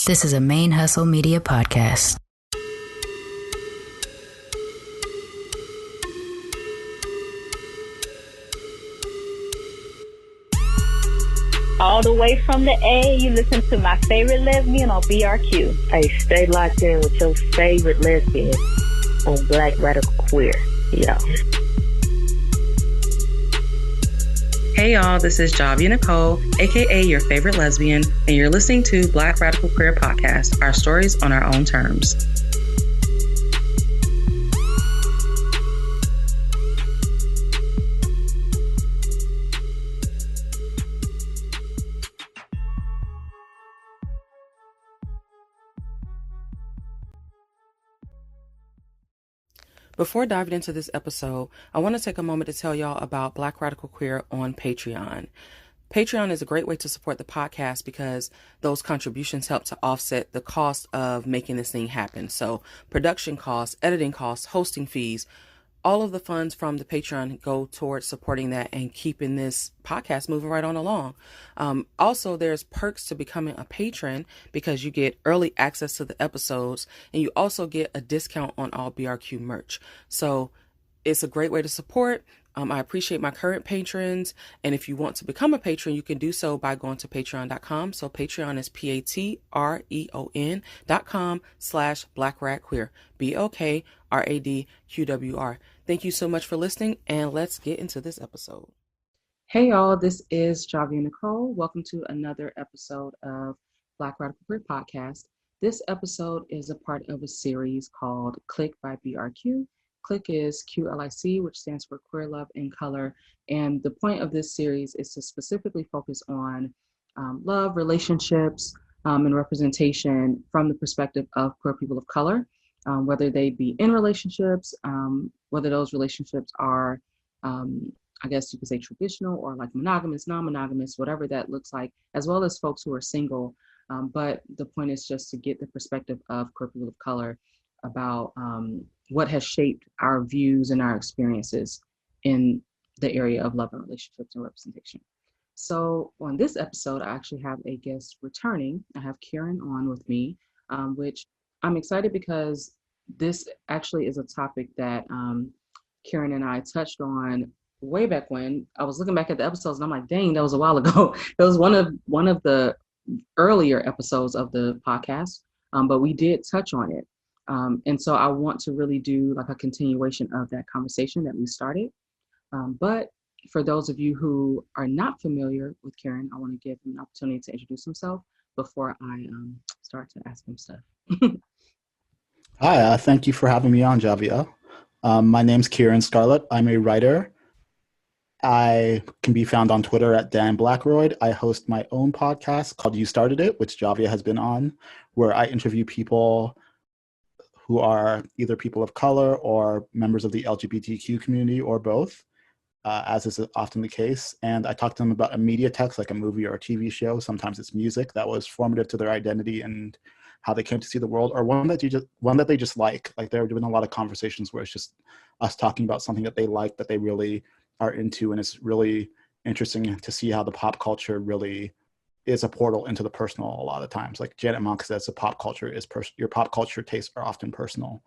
This is a ManeHustle Media podcast. All the way from the A, you listen to my favorite lesbian on BRQ. Hey, stay locked in with your favorite lesbian on Black Radical Queer. Yeah. Hey y'all, this is Javia Nicole, aka your favorite lesbian, and you're listening to Black Radical Queer Podcast, our stories on our own terms. Before diving into this episode, I want to take a moment to tell y'all about Black Radical Queer on Patreon. Patreon is a great way to support the podcast because those contributions help to offset the cost of making this thing happen. So production costs, editing costs, hosting fees, all of the funds from the Patreon go towards supporting that and keeping this podcast moving right on along. Also, there's perks to becoming a patron because you get early access to the episodes and you also get a discount on all BRQ merch. So it's a great way to support. I appreciate my current patrons. And if you want to become a patron, you can do so by going to patreon.com. So Patreon is patreon.com/BlackRadQueer, BLK RAD QWR. Thank you so much for listening, and let's get into this episode. Hey y'all, this is Javia Nicole. Welcome to another episode of Black Radical Queer Podcast. This episode is a part of a series called QLIC by BRQ. QLIC is QLIC, which stands for Queer Love in Color. And the point of this series is to specifically focus on love, relationships, and representation from the perspective of queer people of color, whether they be in relationships, whether those relationships are, I guess you could say traditional or like monogamous, non-monogamous, whatever that looks like, as well as folks who are single. But the point is just to get the perspective of queer people of color about what has shaped our views and our experiences in the area of love and relationships and representation. So on this episode, I actually have a guest returning. I have Kieran on with me, which I'm excited because this actually is a topic that Kieran and I touched on way back when. I was looking back at the episodes and I'm like, dang, that was a while ago. It was one of the earlier episodes of the podcast, but we did touch on it. And so I want to really do like a continuation of that conversation that we started. But for those of you who are not familiar with Kieran, I want to give him an opportunity to introduce himself before I start to ask him stuff. Hi, thank you for having me on, Javia. My name's Kieran Scarlett. I'm a writer. I can be found on Twitter at Dan Blackroyd. I host my own podcast called You Started It, which Javia has been on, where I interview people who are either people of color or members of the LGBTQ community or both, as is often the case. And I talk to them about a media text, like a movie or a TV show. Sometimes it's music that was formative to their identity and how they came to see the world, or one that they just like. Like they're doing a lot of conversations where it's just us talking about something that they like, that they really are into. And it's really interesting to see how the pop culture really is a portal into the personal a lot of times. Like Janet Mock says, the pop culture is your pop culture tastes are often personal.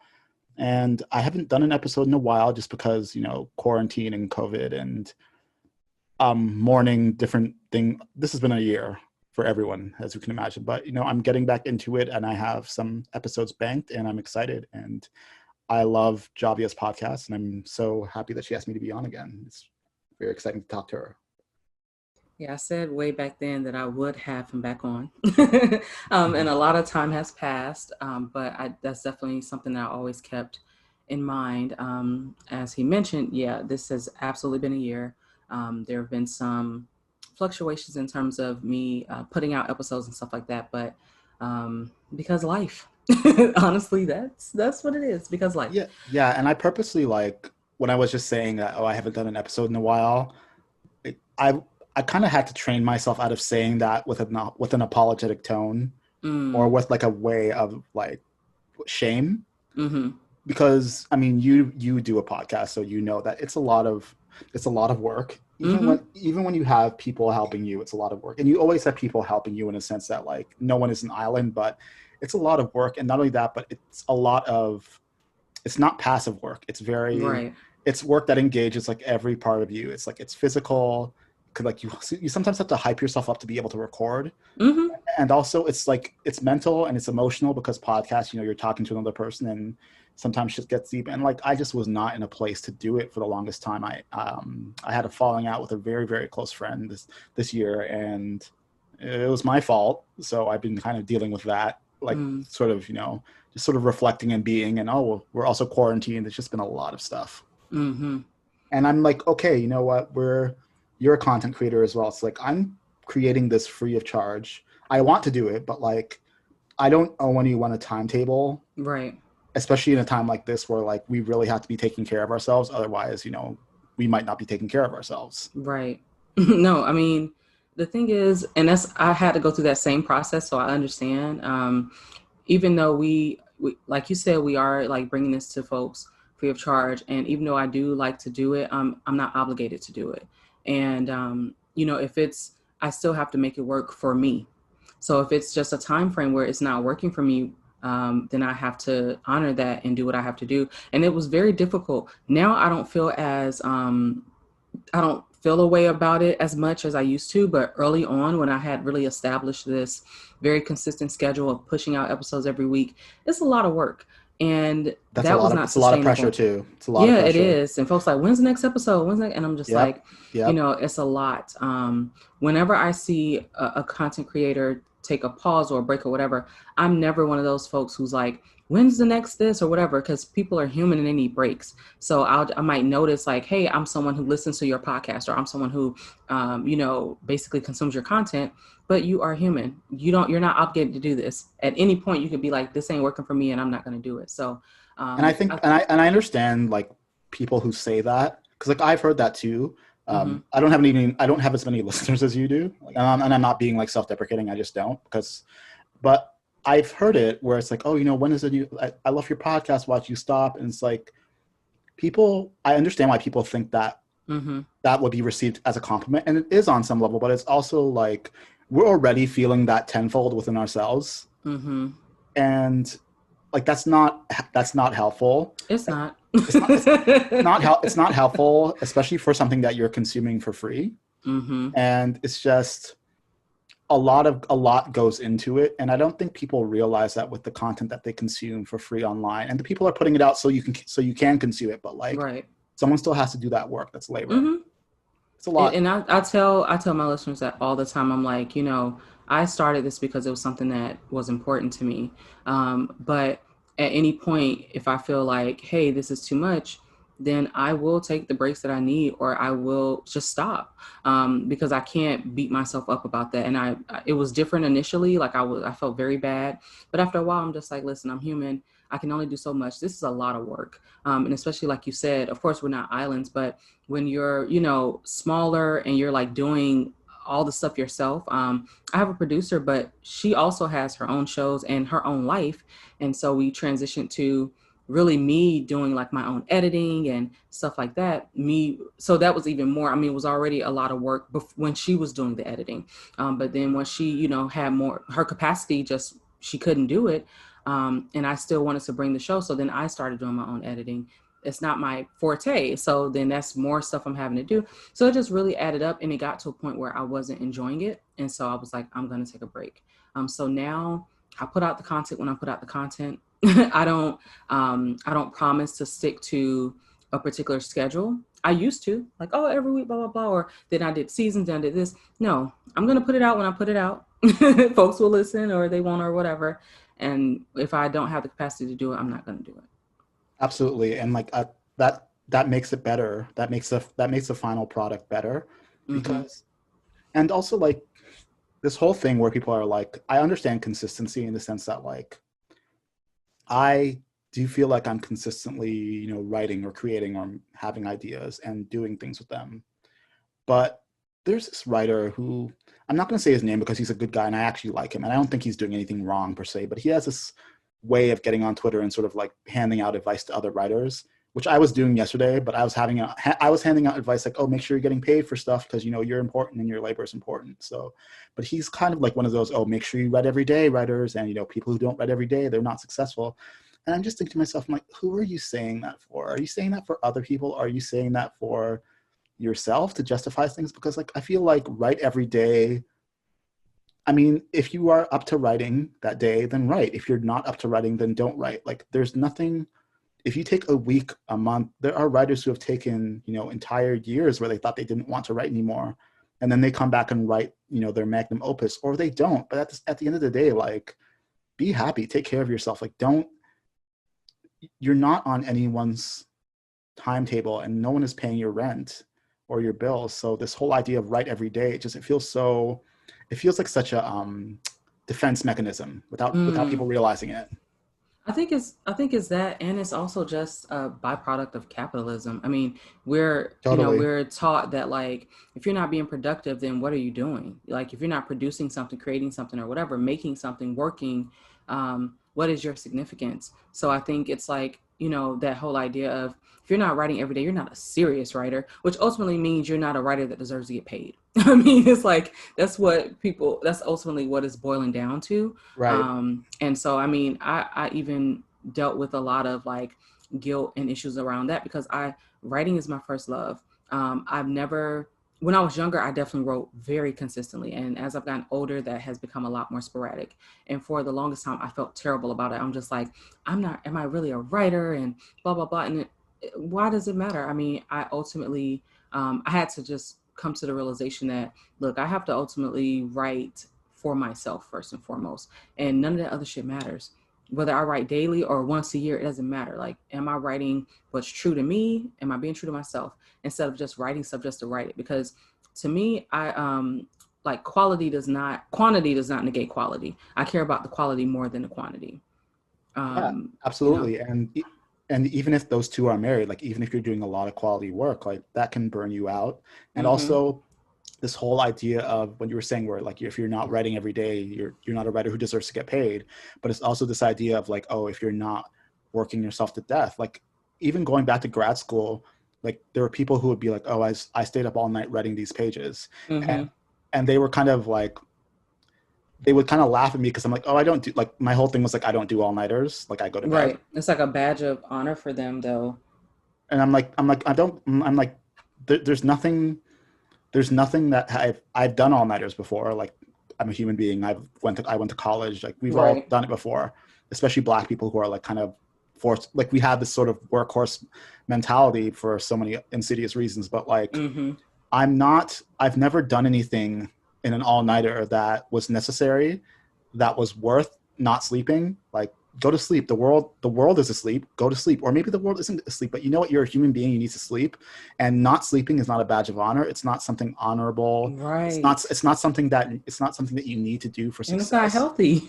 And I haven't done an episode in a while just because, quarantine and COVID and mourning different thing. This has been a year for everyone, as you can imagine. But, I'm getting back into it and I have some episodes banked and I'm excited. And I love Javia's podcast and I'm so happy that she asked me to be on again. It's very exciting to talk to her. Yeah, I said way back then that I would have him back on. And a lot of time has passed, but that's definitely something that I always kept in mind. As he mentioned, yeah, this has absolutely been a year. There have been some fluctuations in terms of me putting out episodes and stuff like that, but because life, honestly, that's what it is, because life. Yeah, and I purposely, when I was just saying that, I haven't done an episode in a while, I kind of had to train myself out of saying that with an apologetic tone or with like a way of like shame. Mm-hmm. Because you do a podcast, so that it's a lot of it's a lot of work. Even when you have people helping you, it's a lot of work. And you always have people helping you in a sense that like no one is an island, but it's a lot of work. And not only that, but it's not passive work. It's work that engages like every part of you. It's like, it's physical. Cause like you sometimes have to hype yourself up to be able to record. And also it's like, it's mental and it's emotional because podcasts, you're talking to another person and sometimes shit gets deep. And like, I just was not in a place to do it for the longest time. I had a falling out with a very, very close friend this year, and it was my fault. So I've been kind of dealing with that, like sort of, just sort of reflecting and being, and well, we're also quarantined. It's just been a lot of stuff. And I'm like, okay, you know what? You're a content creator as well. It's like, I'm creating this free of charge. I want to do it, but like, I don't owe anyone a timetable. Right. Especially in a time like this where like we really have to be taking care of ourselves. Otherwise, we might not be taking care of ourselves. Right. No, I mean, the thing is, and I had to go through that same process. So I understand. Even though we, like you said, we are like bringing this to folks free of charge. And even though I do like to do it, I'm not obligated to do it. And, I still have to make it work for me. So if it's just a time frame where it's not working for me, then I have to honor that and do what I have to do. And it was very difficult. Now I don't feel I don't feel a way about it as much as I used to, but early on when I had really established this very consistent schedule of pushing out episodes every week, it's a lot of work. And that was not sustainable. It's a lot of pressure too. It's a lot of pressure. It is. And folks are like, when's the next episode? And I'm just like, it's a lot. Whenever I see a content creator take a pause or a break or whatever, I'm never one of those folks who's like, when's the next this or whatever, because people are human and they need breaks. So I might notice like, hey, I'm someone who listens to your podcast, or I'm someone who, basically consumes your content, but you are human. You're not obligated to do this. At any point you could be like, this ain't working for me and I'm not going to do it. So, and I think, I understand like people who say that, because like I've heard that too. I don't have as many listeners as you do. And I'm not being like self-deprecating. I just don't but I've heard it where it's like, oh, when is it I love your podcast, watch you stop. And it's like I understand why people think that that would be received as a compliment. And it is on some level, but it's also like, we're already feeling that tenfold within ourselves. And like, that's not helpful. It's not. It's not helpful, especially for something that you're consuming for free. And it's just a lot goes into it, and I don't think people realize that with the content that they consume for free online. And the people are putting it out so you can consume it, but like someone still has to do that work. That's labor. It's a lot. And I tell my listeners that all the time. I'm like, I started this because it was something that was important to me. But at any point, if I feel like, hey, this is too much, then I will take the breaks that I need, or I will just stop, because I can't beat myself up about that. And it was different initially. Like I felt very bad, but after a while, I'm just like, listen, I'm human. I can only do so much. This is a lot of work. And especially like you said, of course, we're not islands, but when you're, smaller and you're like doing all the stuff yourself. I have a producer, but she also has her own shows and her own life. And so we transitioned to really me doing like my own editing and stuff like that. So that was even more, it was already a lot of work when she was doing the editing. But then when she, had more, her capacity, just, she couldn't do it. And I still wanted to bring the show. So then I started doing my own editing. It's not my forte. So then that's more stuff I'm having to do. So it just really added up, and it got to a point where I wasn't enjoying it. And so I was like, I'm going to take a break. So now I put out the content when I put out the content. I don't promise to stick to a particular schedule. I used to, like, oh, every week, blah, blah, blah. Or then I did seasons, then I did this. No, I'm going to put it out when I put it out. Folks will listen, or they won't, or whatever. And if I don't have the capacity to do it, I'm not going to do it. Absolutely. And like that makes it better. That makes the final product better, because, and also like this whole thing where people are like, I understand consistency in the sense that like, I do feel like I'm consistently, writing or creating or having ideas and doing things with them. But there's this writer who, I'm not going to say his name because he's a good guy and I actually like him. And I don't think he's doing anything wrong per se, but he has this way of getting on Twitter and sort of like handing out advice to other writers which I was doing yesterday, but I was handing out advice like, oh, make sure you're getting paid for stuff because, you're important and your labor is important. So, but he's kind of like one of those, oh, make sure you read every day writers, and, people who don't read every day, they're not successful. And I'm just thinking to myself, I'm like, who are you saying that for? Are you saying that for other people? Are you saying that for yourself to justify things? Because like, I feel like write every day. I mean, if you are up to writing that day, then write. If you're not up to writing, then don't write. Like there's nothing. If you take a week, a month, there are writers who have taken, entire years where they thought they didn't want to write anymore. And then they come back and write, their magnum opus, or they don't. But at the end of the day, like, be happy, take care of yourself. Like, you're not on anyone's timetable and no one is paying your rent or your bills. So this whole idea of write every day, it feels like such a defense mechanism without people realizing it. I think it's that, and it's also just a byproduct of capitalism. I mean, we're taught that like, if you're not being productive, then what are you doing? Like, if you're not producing something, creating something or whatever, making something, working, what is your significance? So I think it's like, that whole idea of, if you're not writing every day, you're not a serious writer, which ultimately means you're not a writer that deserves to get paid. I mean, it's like, that's ultimately what it's boiling down to. Right. And so, I mean, I even dealt with a lot of like guilt and issues around that, because writing is my first love. When I was younger, I definitely wrote very consistently. And as I've gotten older, that has become a lot more sporadic. And for the longest time, I felt terrible about it. I'm just like, am I really a writer, and blah, blah, blah. And why does it matter? I mean, I ultimately, I had to just come to the realization that, look, I have to ultimately write for myself first and foremost. And none of that other shit matters. Whether I write daily or once a year, it doesn't matter. Like, am I writing what's true to me? Am I being true to myself? Instead of just writing stuff just to write it. Because to me, like, quantity does not negate quality. I care about the quality more than the quantity. Yeah, absolutely. And even if those two are married, like, even if you're doing a lot of quality work, like, that can burn you out. And also this whole idea of when you were saying where, like, if you're not writing every day, you're not a writer who deserves to get paid. But it's also this idea of like, oh, if you're not working yourself to death, like, even going back to grad school, like, there were people who would be like, oh, I stayed up all night writing these pages. And they were kind of like, they would kind of laugh at me because I'm like, oh, I don't do, like, my whole thing was like, I don't do all-nighters. Like, I go to bed. Right. It's like a badge of honor for them, though. And I'm like, there's nothing that I've done all-nighters before. Like, I'm a human being. I went to college. Like, we've all done it before, especially Black people who are like kind of forced. Like, we have this sort of workhorse mentality for so many insidious reasons. But like, I've never done anything in an all-nighter that was necessary, that was worth not sleeping. Like, go to sleep. The world is asleep. Go to sleep. Or maybe the world isn't asleep, but you know what? You're a human being. You need to sleep. And not sleeping is not a badge of honor. It's not something honorable. Right. It's not something that you need to do for success. And it's not healthy.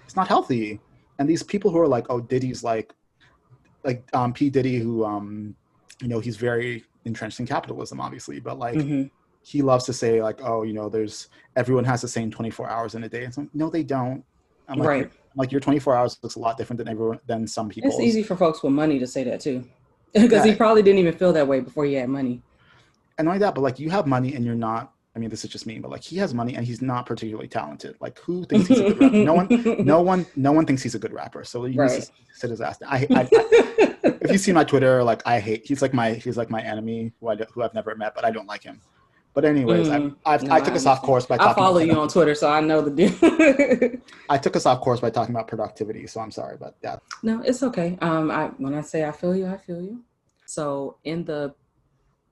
It's not healthy. And these people who are like, oh, Diddy's like P. Diddy, who he's very entrenched in capitalism, obviously, but like, he loves to say like, oh, everyone has the same 24 hours in a day. It's like, no, they don't. I'm like, your 24 hours looks a lot different than some people. It's easy for folks with money to say that too, because he probably didn't even feel that way before he had money. And not only that, but like, you have money and you're not. I mean, this is just me, but like, he has money and he's not particularly talented. Like, who thinks he's a good rapper? No one thinks he's a good rapper. So he needs to sit his ass down. If you see my Twitter, like, he's like my enemy who I've never met, but I don't like him. But anyways, I took us off course by talking. I follow you on Twitter, so I know the deal. I took us off course by talking about productivity, so I'm sorry, but yeah. No, it's okay. When I say I feel you, I feel you. So in the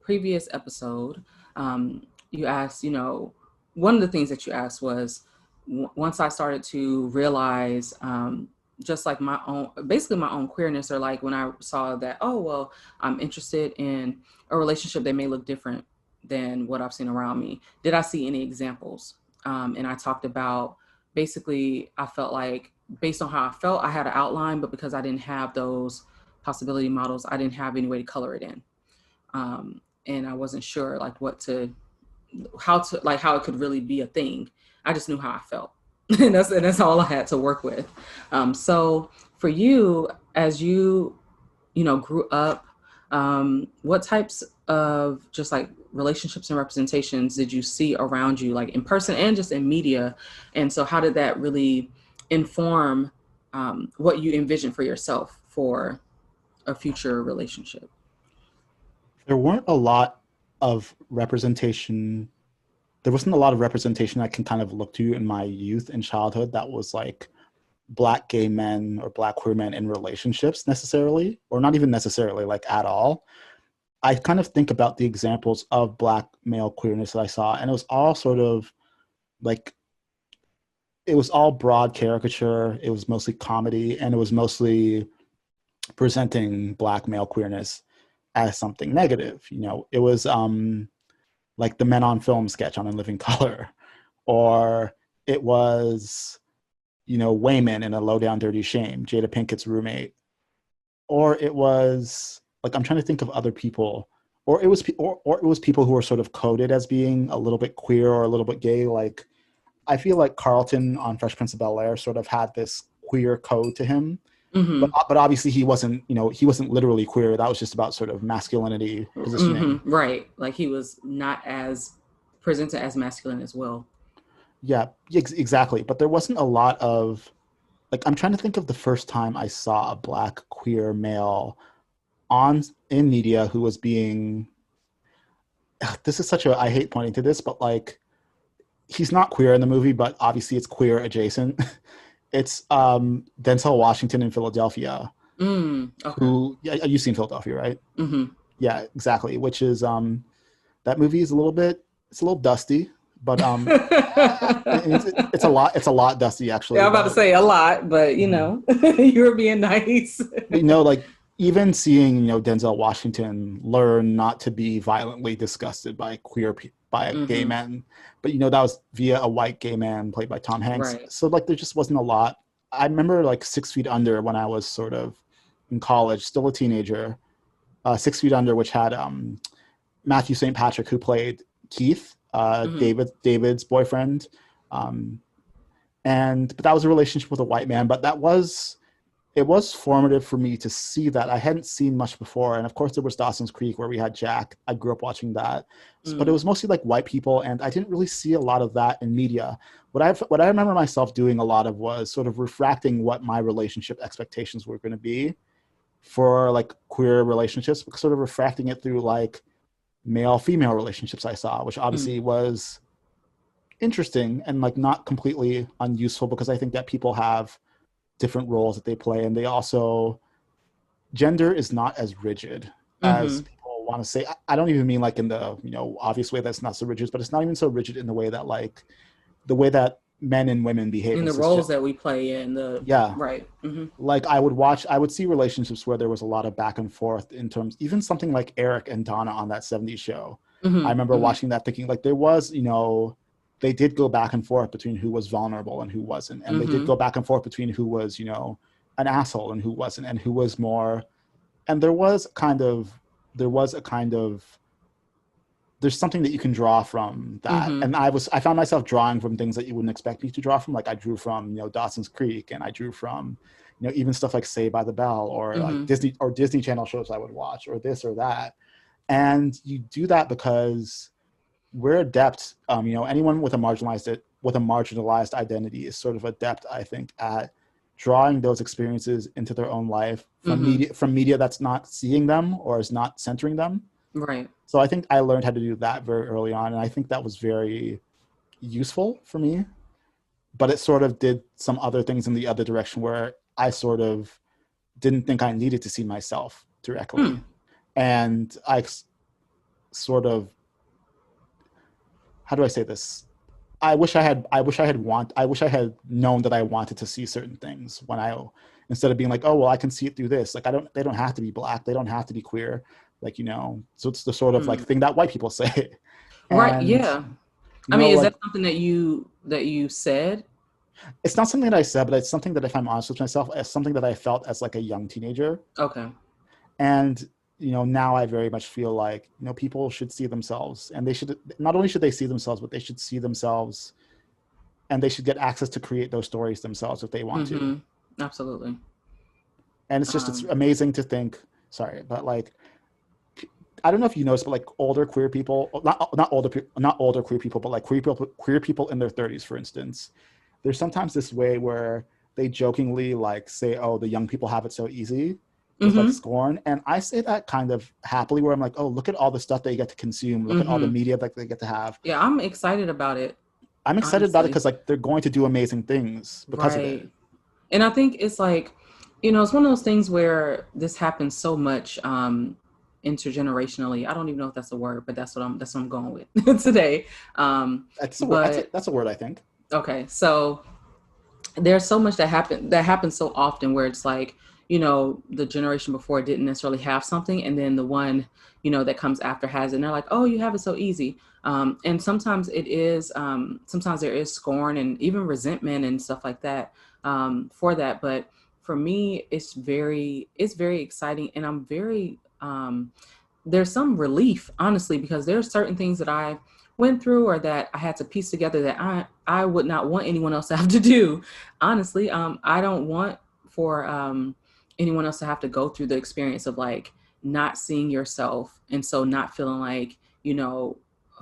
previous episode, you asked, one of the things that you asked was, once I started to realize, just like my own queerness, or like when I saw that, oh, well, I'm interested in a relationship that may look different than what I've seen around me. Did I see any examples? And I talked about, basically, I felt like, based on how I felt, I had an outline, but because I didn't have those possibility models, I didn't have any way to color it in. And I wasn't sure like how it could really be a thing. I just knew how I felt. and that's all I had to work with. So for you, as you grew up, What types of just like relationships and representations did you see around you, like in person and just in media? And so how did that really inform what you envision for yourself for a future relationship? There weren't a lot of representation. There wasn't a lot of representation I can kind of look to in my youth and childhood that was like Black gay men or Black queer men in relationships necessarily, or not even necessarily, like at all. I kind of think about the examples of Black male queerness that I saw, and it was all sort of like, it was all broad caricature. It was mostly comedy, and it was mostly presenting Black male queerness as something negative. You know, it was like the Men on Film sketch on In Living Color, or it was, you know, Wayman in A Low Down Dirty Shame, Jada Pinkett's roommate, or it was like, I'm trying to think of other people, or it was people who were sort of coded as being a little bit queer or a little bit gay. Like, I feel like Carlton on Fresh Prince of Bel-Air sort of had this queer code to him, but obviously he wasn't, you know, he wasn't literally queer. That was just about sort of masculinity positioning. Right, like he was not as presented as masculine as well. Yeah, exactly. But there wasn't a lot of, like, I'm trying to think of the first time I saw a Black queer male in media who was being, this is such a, I hate pointing to this, but like, he's not queer in the movie, but obviously it's queer adjacent. It's Denzel Washington in Philadelphia. Okay. Who, yeah, you've seen Philadelphia, right? Mm-hmm. Yeah, exactly. Which is that movie is it's a little dusty, but it's a lot dusty actually. Yeah, I'm about to say a lot, but you know, you were being nice. You know, like even seeing, you know, Denzel Washington learn not to be violently disgusted by gay men, but you know, that was via a white gay man played by Tom Hanks. Right. So like there just wasn't a lot. I remember like 6 Feet Under, when I was sort of in college, still a teenager. 6 Feet Under, which had Matthew St. Patrick, who played Keith, David's boyfriend, but that was a relationship with a white man. But it was formative for me to see that. I hadn't seen much before, and of course there was Dawson's Creek, where we had Jack. I grew up watching that, but it was mostly like white people, and I didn't really see a lot of that in media. What I remember myself doing a lot of was sort of refracting what my relationship expectations were going to be for like queer relationships, sort of refracting it through like male-female relationships I saw, which obviously was interesting and like not completely unuseful, because I think that people have different roles that they play, and they also, gender is not as rigid as people want to say. I don't even mean like in the, you know, obvious way that's not so rigid, but it's not even so rigid in the way that like the way that men and women behave in the roles that we play in the right. Like I would see relationships where there was a lot of back and forth in terms, even something like Eric and Donna on that 70s show. I remember watching that thinking like there was, you know, they did go back and forth between who was vulnerable and who wasn't, and they did go back and forth between who was, you know, an asshole and who wasn't, and who was more, and there was a kind of there's something that you can draw from that. And I found myself drawing from things that you wouldn't expect me to draw from. Like I drew from, you know, Dawson's Creek, and I drew from, you know, even stuff like Saved by the Bell, or like Disney Channel shows I would watch, or this or that. And you do that because we're adept, you know, anyone with a marginalized identity is sort of adept, I think, at drawing those experiences into their own life from media that's not seeing them or is not centering them. Right. So I think I learned how to do that very early on, and I think that was very useful for me. But it sort of did some other things in the other direction, where I sort of didn't think I needed to see myself directly. And I sort of, how do I say this? I wish I had known that I wanted to see certain things instead of being like, oh, well, I can see it through this. Like they don't have to be Black. They don't have to be queer. Like, you know, so it's the sort of like thing that white people say. Right. Yeah. I mean, is that something that you said? It's not something that I said, but it's something that, if I'm honest with myself, it's something that I felt as like a young teenager. Okay. And, you know, now I very much feel like, you know, people should see themselves, and they should, not only should they see themselves, but they should see themselves, and they should get access to create those stories themselves if they want to. Absolutely. And it's just, it's amazing to think, sorry, but like, I don't know if you noticed, but like older queer people, not older queer people, but like queer people in their 30s, for instance, there's sometimes this way where they jokingly like say, "Oh, the young people have it so easy," with like scorn, and I say that kind of happily, where I'm like, "Oh, look at all the stuff they get to consume, look at all the media that they get to have." Yeah, I'm excited about it. I'm excited about it because like they're going to do amazing things because of it. And I think it's like, it's one of those things where this happens so much intergenerationally. I don't even know if that's a word, but that's what I'm going with today. That's a word. That's a word, I think. Okay, so there's so much that happens so often where it's like, the generation before didn't necessarily have something, and then the one, that comes after has it, and they're like, oh, you have it so easy. And sometimes it is, sometimes there is scorn and even resentment and stuff like that for that. But for me, it's very exciting, and I'm very, there's some relief, honestly, because there's certain things that I went through or that I had to piece together that I would not want anyone else to have to do. Honestly, I don't want for anyone else to have to go through the experience of like not seeing yourself, and so not feeling like,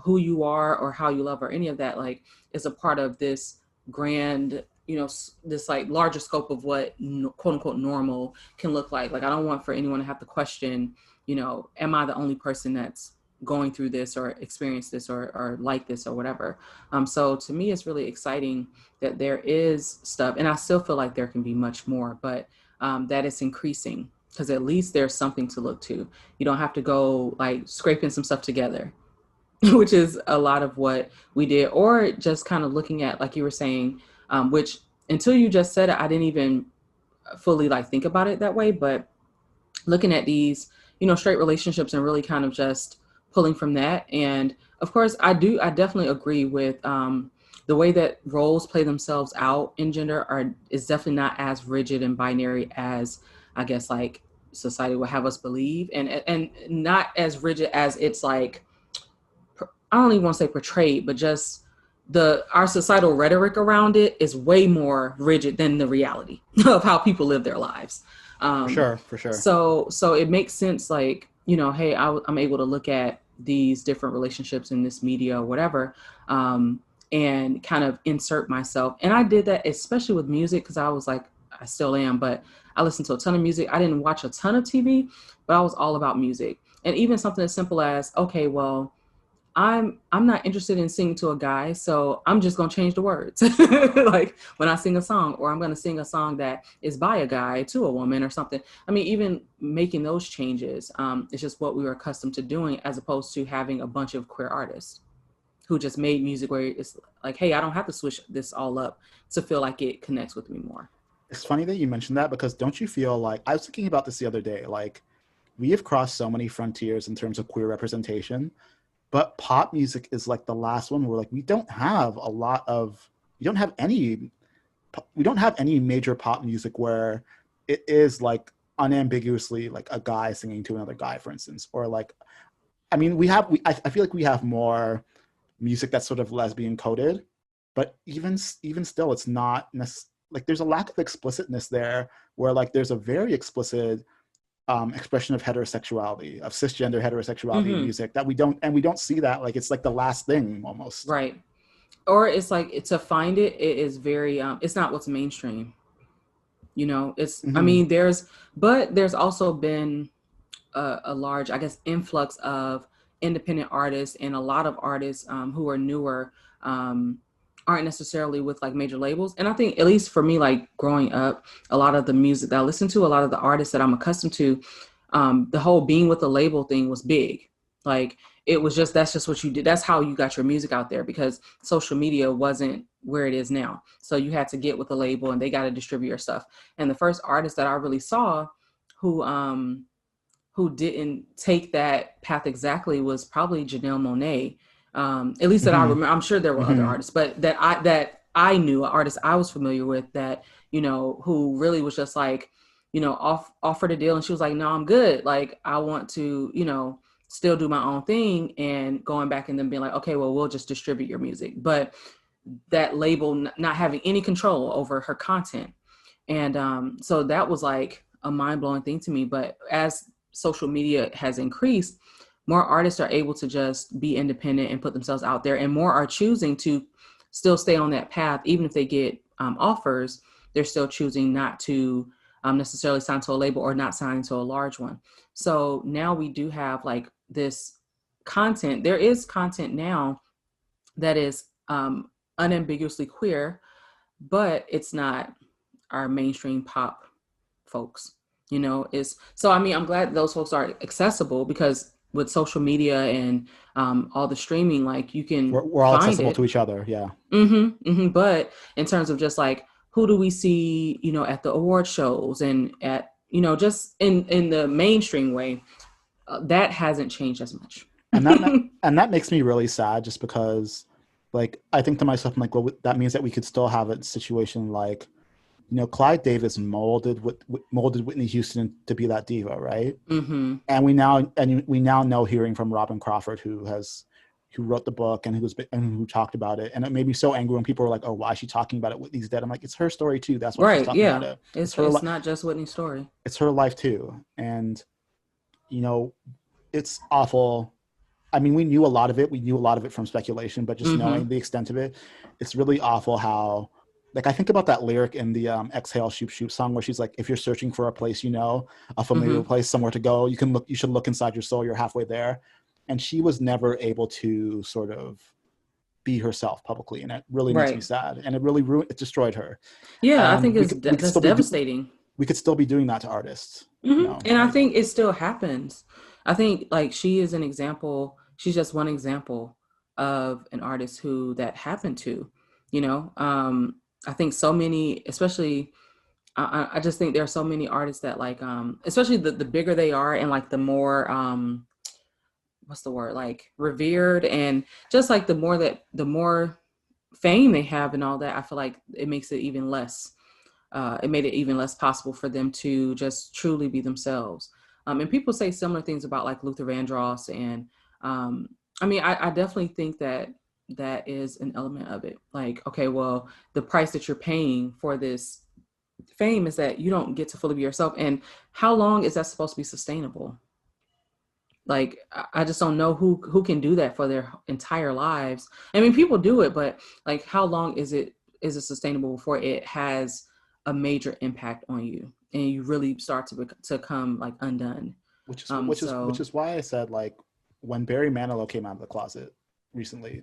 who you are or how you love or any of that, like, is a part of this grand, this like larger scope of what quote unquote normal can look like. Like, I don't want for anyone to have to question, am I the only person that's going through this or experience this or like this or whatever. So to me, it's really exciting that there is stuff, and I still feel like there can be much more, but that it's increasing, because at least there's something to look to. You don't have to go like scraping some stuff together, which is a lot of what we did, or just kind of looking at, like you were saying, which until you just said it, I didn't even fully like think about it that way, but looking at these, straight relationships and really kind of just pulling from that. And of course, I definitely agree with the way that roles play themselves out in gender is definitely not as rigid and binary as I guess like society would have us believe, and not as rigid as it's like, I don't even want to say portrayed, but just our societal rhetoric around it is way more rigid than the reality of how people live their lives. For sure. So it makes sense, like, hey, I'm able to look at these different relationships in this media or whatever, and kind of insert myself. And I did that, especially with music, because I was like, I still am, but I listened to a ton of music. I didn't watch a ton of TV, but I was all about music. And even something as simple as, okay, well, I'm not interested in singing to a guy, so I'm just going to change the words. Like when I sing a song, or I'm going to sing a song that is by a guy to a woman or something. I mean, even making those changes, it's just what we were accustomed to doing, as opposed to having a bunch of queer artists who just made music where it's like, hey, I don't have to switch this all up to feel like it connects with me more. It's funny that you mentioned that, because don't you feel like, I was thinking about this the other day, like we have crossed so many frontiers in terms of queer representation, but pop music is like the last one where like we don't have any major pop music where it is like unambiguously like a guy singing to another guy, for instance. Or like, I mean, I feel like we have more music that's sort of lesbian coded, but even still, it's not like there's a lack of explicitness there, where like there's a very explicit expression of heterosexuality, of cisgender heterosexuality in music that we don't see that. Like it's like the last thing almost. Right. Or it's like, to find it is very, it's not what's mainstream. It's, I mean, there's also been a large, I guess, influx of independent artists, and a lot of artists who are newer aren't necessarily with like major labels. And I think, at least for me, like growing up, a lot of the music that I listen to, a lot of the artists that I'm accustomed to, the whole being with a label thing was big. Like it was just, that's just what you did. That's how you got your music out there, because social media wasn't where it is now. So you had to get with a label and they got to distribute your stuff. And the first artist that I really saw who didn't take that path exactly was probably Janelle Monáe. At least that I remember. I'm sure there were other artists, but that I knew, an artist I was familiar with, that, who really was just like, offered a deal, and she was like, no, I'm good. Like, I want to, still do my own thing, and going back and then being like, okay, well, we'll just distribute your music. But that label not having any control over her content. And so that was like a mind blowing thing to me. But as social media has increased, more artists are able to just be independent and put themselves out there, and more are choosing to still stay on that path. Even if they get offers, they're still choosing not to necessarily sign to a label or not sign to a large one. So now we do have like this content. There is content now that is unambiguously queer, but it's not our mainstream pop folks, you know. Is so I mean, I'm glad those folks are accessible, because with social media and all the streaming, like you can we're all find accessible it to each other. Yeah. But in terms of just like, who do we see, you know, at the award shows and at, you know, just in the mainstream way, that hasn't changed as much. And that makes me really sad, just because, like, I think to myself, I'm like, well, that means that we could still have a situation like, you know, Clive Davis molded Whitney Houston to be that diva, right? And we now know, hearing from Robin Crawford, who wrote the book and who talked about it, and it made me so angry when people were like, "Oh, why is she talking about it? Whitney's dead." I'm like, it's her story too. That's why she's talking about it. It's not just Whitney's story. It's her life too, and you know, it's awful. I mean, we knew a lot of it. We knew a lot of it from speculation, but just knowing the extent of it, it's really awful how, like, I think about that lyric in the Exhale Shoop Shoop song, where she's like, if you're searching for a place, you know, a familiar place, somewhere to go, you should look inside your soul. You're halfway there. And she was never able to sort of be herself publicly. And it really makes me sad. And it really it destroyed her. Yeah, I think that's devastating. We could still be doing that to artists. You know, and I think it still happens. I think like she is an example. She's just one example of an artist who that happened to, you know. I think so many, especially, I just think there are so many artists that like, especially the bigger they are and like the more, what's the word, like revered, and just like the more fame they have and all that, I feel like it makes it even less, it made it even less possible for them to just truly be themselves. And people say similar things about like Luther Vandross. And I mean, I definitely think that is an element of it. Like, okay, well, the price that you're paying for this fame is that you don't get to fully be yourself. And how long is that supposed to be sustainable? Like, I just don't know who can do that for their entire lives. I mean, people do it, but like, how long is it sustainable before it has a major impact on you and you really start to come like undone? Which is why I said, like, when Barry Manilow came out of the closet recently,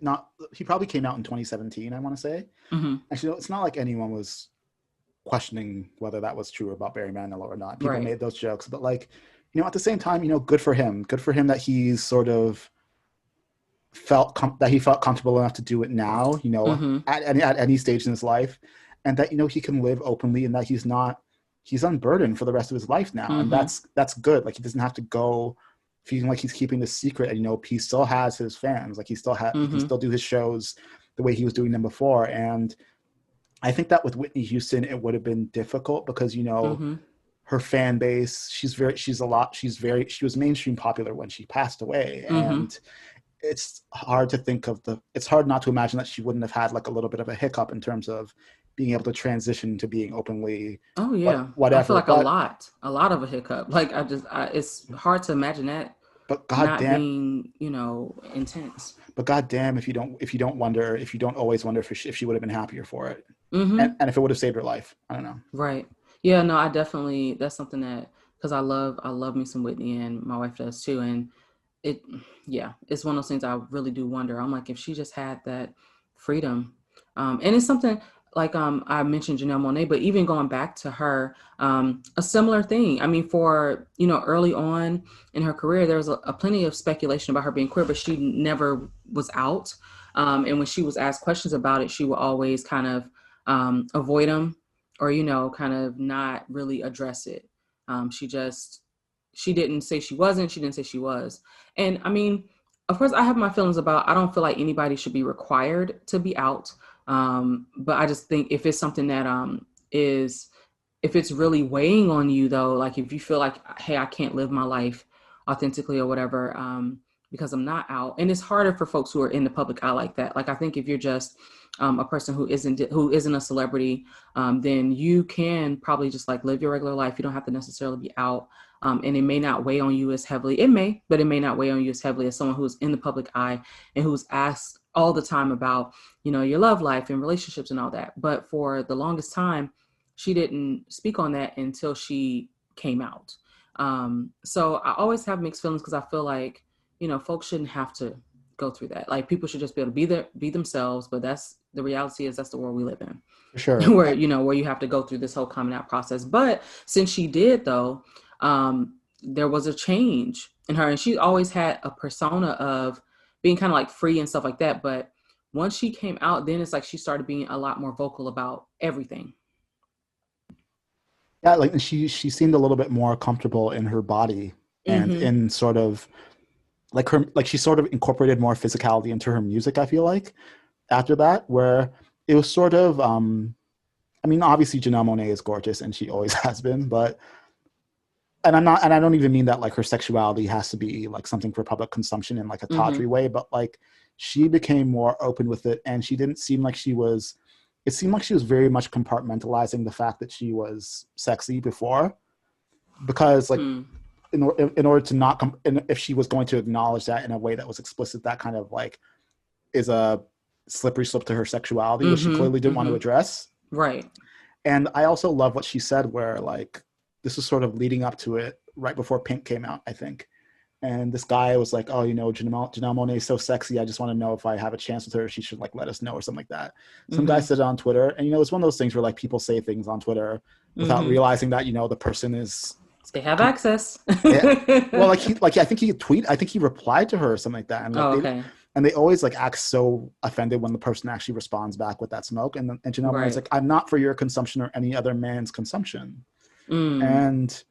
he probably came out in 2017, I want to say. Actually, it's not like anyone was questioning whether that was true about Barry Manilow or not. People made those jokes, but like, you know, at the same time, you know, good for him that he's sort of felt comfortable enough to do it now, you know, at any stage in his life, and that, you know, he can live openly, and that he's unburdened for the rest of his life now. And that's good. Like, he doesn't have to go feeling like he's keeping this secret, and, you know, he still has his fans. Like, he can still do his shows the way he was doing them before. And I think that with Whitney Houston, it would have been difficult because, you know, her fan base, she was mainstream popular when she passed away. And it's hard not to imagine that she wouldn't have had like a little bit of a hiccup in terms of being able to transition to being openly. Oh yeah. Whatever. I feel like a lot of a hiccup. Like it's hard to imagine that. But goddamn, being, you know, intense. But goddamn, if you don't always wonder if she would have been happier for it, and if it would have saved her life. I don't know. Right. Yeah. No. I definitely. That's something that, because I love me some Whitney, and my wife does too, and it's one of those things I really do wonder. I'm like, if she just had that freedom, and it's something. Like I mentioned Janelle Monáe, but even going back to her, a similar thing. I mean, for, you know, early on in her career, there was a plenty of speculation about her being queer, but she never was out. And when she was asked questions about it, she would always kind of avoid them, or, you know, kind of not really address it. She didn't say she wasn't. She didn't say she was. And I mean, of course, I have my feelings about. I don't feel like anybody should be required to be out. But I just think if it's something that if it's really weighing on you, though, like if you feel like, hey, I can't live my life authentically or whatever, because I'm not out. And it's harder for folks who are in the public eye like that. Like, I think if you're just a person who isn't a celebrity, then you can probably just like live your regular life. You don't have to necessarily be out. And it may not weigh on you as heavily. It may, but it may not weigh on you as heavily as someone who's in the public eye and who's asked all the time about, your love life and relationships and all that. But for the longest time, she didn't speak on that until she came out. So I always have mixed feelings because I feel like, folks shouldn't have to go through that. Like, people should just be able to be themselves. But that's the reality, is that's the world we live in. For sure. where you have to go through this whole coming out process. But since she did, though, there was a change in her, and she always had a persona of being kind of like free and stuff like that. But once she came out, then it's like she started being a lot more vocal about everything. Yeah, like she seemed a little bit more comfortable in her body and in sort of like she sort of incorporated more physicality into her music, I feel like, after that, where it was sort of I mean, obviously Janelle Monáe is gorgeous and she always has been, but I don't even mean that like her sexuality has to be like something for public consumption in like a tawdry way, but like she became more open with it, and she didn't seem like it seemed like she was very much compartmentalizing the fact that she was sexy before, because like in order to not if she was going to acknowledge that in a way that was explicit, that kind of like is a slippery slope to her sexuality, which she clearly didn't want to address. Right. And I also love what she said, where like this was sort of leading up to it right before Pink came out, I think. And this guy was like, oh, Janelle Monáe is so sexy. I just want to know if I have a chance with her, she should like let us know, or something like that. Some guy said it on Twitter. And, it's one of those things where like people say things on Twitter without realizing that, the person is. They have access. Yeah. Well, I think he replied to her or something like that. And like, and they always like act so offended when the person actually responds back with that smoke. And Janelle Monáe's like, I'm not for your consumption or any other man's consumption. And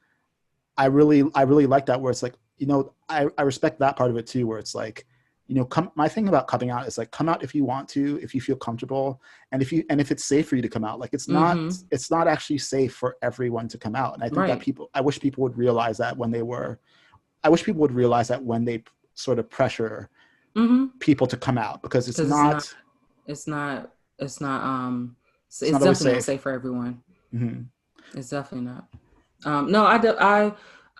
I really like that, where it's like, I respect that part of it too, where it's like, my thing about coming out is like, come out if you want to, if you feel comfortable, and if it's safe for you to come out. Like, it's not actually safe for everyone to come out. And I think that I wish people would realize that when they sort of pressure people to come out, because it's definitely not safe for everyone. It's definitely not. No,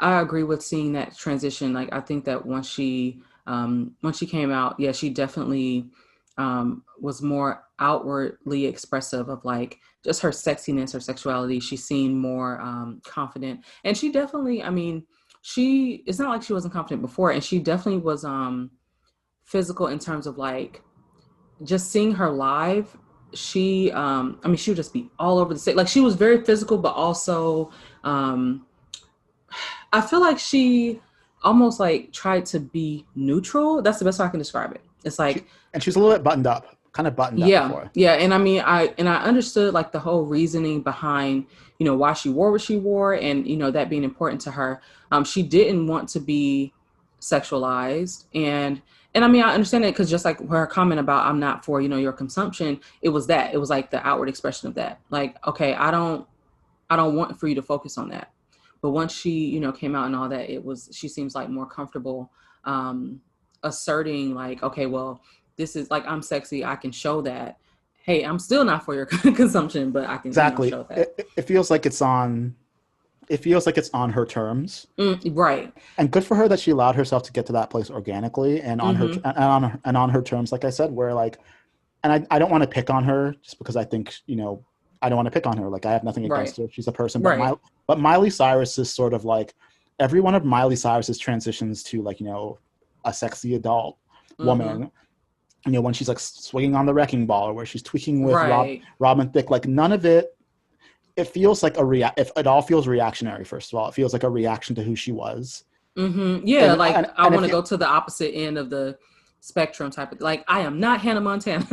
I agree with seeing that transition. Like, I think that once she came out, yeah, she definitely was more outwardly expressive of like just her sexiness, her sexuality. She seemed more confident, and she definitely, it's not like she wasn't confident before, and she definitely was physical in terms of like just seeing her live. She she would just be all over the stage. Like, she was very physical, but also I feel like she almost like tried to be neutral. That's the best way I can describe it. It's like, and she's a little bit buttoned up. Before. Yeah. And I understood like the whole reasoning behind, why she wore what she wore, and, that being important to her. She didn't want to be sexualized. And I understand it, because just like her comment about, I'm not for, your consumption, it was like the outward expression of that. Like, okay, I don't want for you to focus on that. But once she, came out and all that, she seems like more comfortable asserting like, okay, well, this is like, I'm sexy, I can show that. Hey, I'm still not for your consumption, but I can show that. It feels like it's on her terms. Right. And good for her that she allowed herself to get to that place organically and on her terms, like I said, where like, and I don't want to pick on her just because I think, I don't want to pick on her. Like, I have nothing against her. She's a person. But Miley Cyrus is sort of like, every one of Miley Cyrus's transitions to like, a sexy adult woman, when she's like swinging on the wrecking ball, or where she's tweaking with Robin Thicke, like none of it feels like if it all feels reactionary. First of all, it feels like a reaction to who she was. Yeah. I want to go to the opposite end of the spectrum type of, like, I am not Hannah Montana.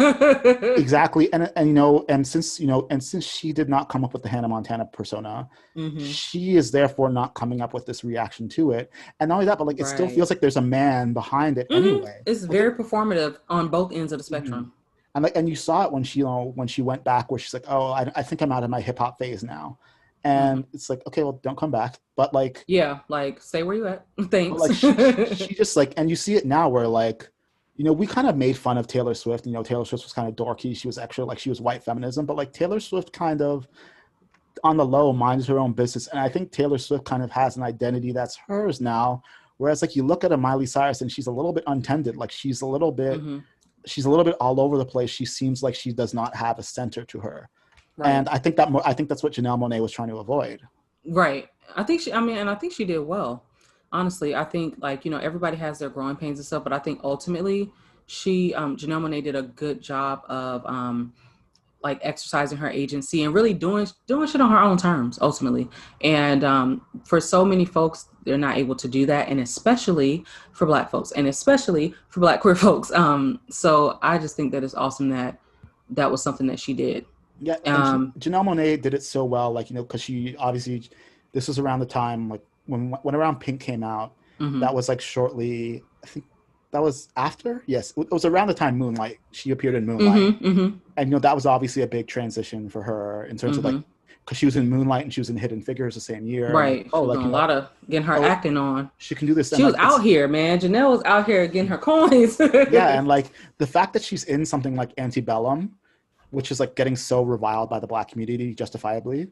Exactly. And since she did not come up with the Hannah Montana persona, she is therefore not coming up with this reaction to it. And not only that, but like, it still feels like there's a man behind it anyway. It's very performative on both ends of the spectrum. And you saw it when she went back, where she's like, oh, I think I'm out of my hip hop phase now. And it's like, okay, well, don't come back. But like, yeah, like, stay where you at. Thanks. Like, she just like, and you see it now where like, we kind of made fun of Taylor Swift. Taylor Swift was kind of dorky. She was extra, like, she was white feminism, but like Taylor Swift kind of, on the low minds her own business. And I think Taylor Swift kind of has an identity that's hers now. Whereas like you look at a Miley Cyrus and she's a little bit untended. Like she's a little bit all over the place. She seems like she does not have a center to her. Right. And I think that's what Janelle Monáe was trying to avoid. Right. I think she did well. Honestly, I think like, everybody has their growing pains and stuff, but I think ultimately Janelle Monáe did a good job of like exercising her agency and really doing shit on her own terms ultimately. And for so many folks, they're not able to do that. And especially for Black folks and especially for Black queer folks. So I just think that it's awesome that was something that she did. Yeah. And Janelle Monáe did it so well, like, cause she obviously, this was around the time, like when around Pink came out, that was like shortly, I think, that was after? Yes. It was around the time Moonlight. She appeared in Moonlight. And, that was obviously a big transition for her in terms of like, because she was in Moonlight and she was in Hidden Figures the same year. Right. Like, a lot of getting her acting on. She can do this. She was out here, man. Janelle was out here getting her coins. Yeah. And like the fact that she's in something like Antebellum, which is like getting so reviled by the Black community justifiably.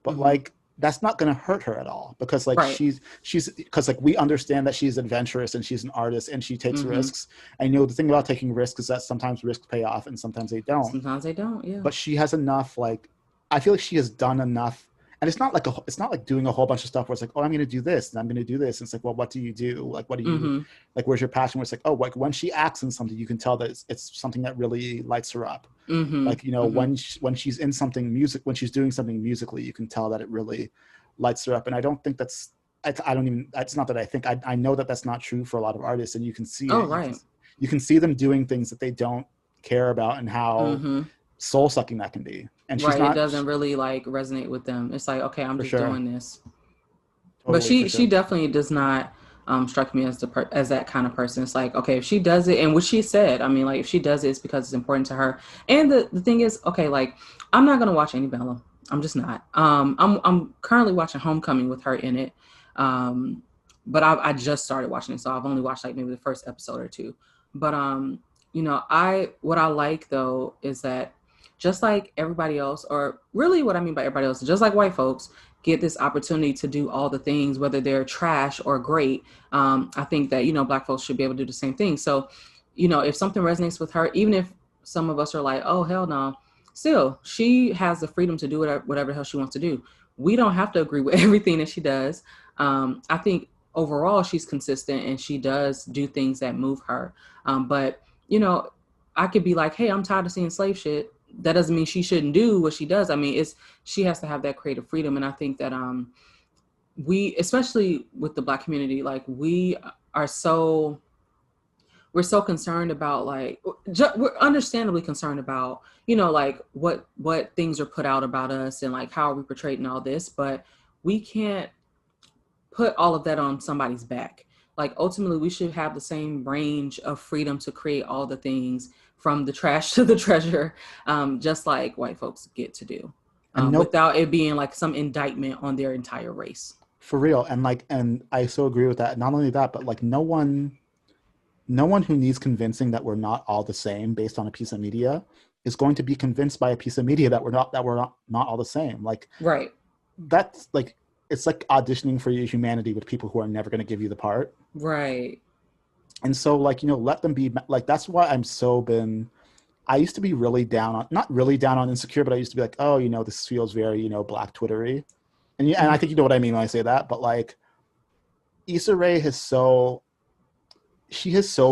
But like, that's not going to hurt her at all because like she's because like we understand that she's adventurous and she's an artist and she takes risks. And the thing about taking risks is that sometimes risks pay off and sometimes they don't. Sometimes they don't, yeah. But she has enough, like, I feel like she has done enough. And it's not like doing a whole bunch of stuff where it's like, oh, I'm going to do this and I'm going to do this. And it's like, well, what do you do? Like, what do you like? Where's your passion? Where it's like, oh, like when she acts in something, you can tell that it's something that really lights her up. Like, when she's in something when she's doing something musically, you can tell that it really lights her up. And I don't think it's not that I think, I know that that's not true for a lot of artists. And you can see you can see them doing things that they don't care about and how soul sucking that can be. And she's it doesn't really like resonate with them. It's like, okay, I'm just doing this. Totally, but she definitely does not strike me as as that kind of person. It's like, okay, if she does it, and what she said, I mean, like if she does it, it's because it's important to her. And the thing is, okay, like I'm not gonna watch Antebellum. I'm just not. I'm currently watching Homecoming with her in it, but I just started watching it, so I've only watched like maybe the first episode or two. But what I like though is that just like everybody else, or really what I mean by everybody else, just like white folks get this opportunity to do all the things, whether they're trash or great. I think that, Black folks should be able to do the same thing. So, if something resonates with her, even if some of us are like, oh, hell no, still, she has the freedom to do whatever the hell she wants to do. We don't have to agree with everything that she does. I think overall she's consistent and she does do things that move her. But, I could be like, hey, I'm tired of seeing slave shit. That doesn't mean she shouldn't do what she does. I mean, she has to have that creative freedom. And I think that we, especially with the Black community, like we're so concerned about like, we're understandably concerned about, like what things are put out about us and like how are we portrayed and all this, but we can't put all of that on somebody's back. Like ultimately we should have the same range of freedom to create all the things from the trash to the treasure, just like white folks get to do, without it being like some indictment on their entire race. For real. And I so agree with that. Not only that, but like no one who needs convincing that we're not all the same based on a piece of media is going to be convinced by a piece of media that we're not all the same. Like, right. That's like, it's like auditioning for your humanity with people who are never going to give you the part. Right. And so like, let them be like, that's why I used to be really not really down on Insecure, but I used to be like, oh, this feels very, Black Twittery. And I think you know what I mean when I say that, but like Issa Rae has so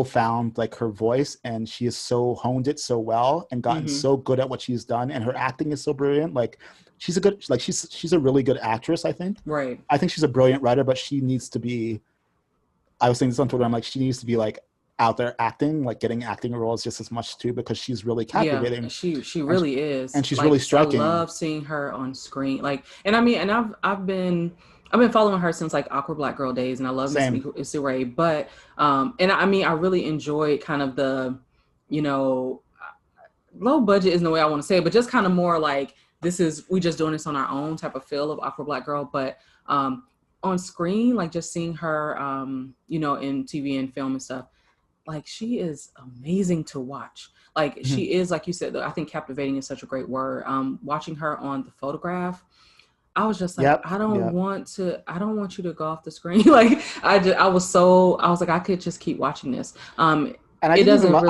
found like her voice and she has so honed it so well and gotten so good at what she's done. And her acting is so brilliant. Like she's a really good actress, I think. Right. I think she's a brilliant writer, but she needs to be, I was saying this on Twitter, I'm like, she needs to be like out there acting, like getting acting roles just as much too, because she's really captivating. Yeah, she really is. And she's like, really striking. I love seeing her on screen. Like, and I mean, and I've been following her since like Awkward Black Girl days, and I love Miss Issa Rae, but, and I mean, I really enjoy kind of the, low budget isn't the way I want to say it, but just kind of more like, we just doing this on our own type of feel of Awkward Black Girl. But, on screen, like just seeing her, in TV and film and stuff, like she is amazing to watch. Like she is, like you said, I think captivating is such a great word. Watching her on The Photograph, I was just like, Yep. I don't want you to go off the screen. Like, I was like, I could just keep watching this. And I didn't even love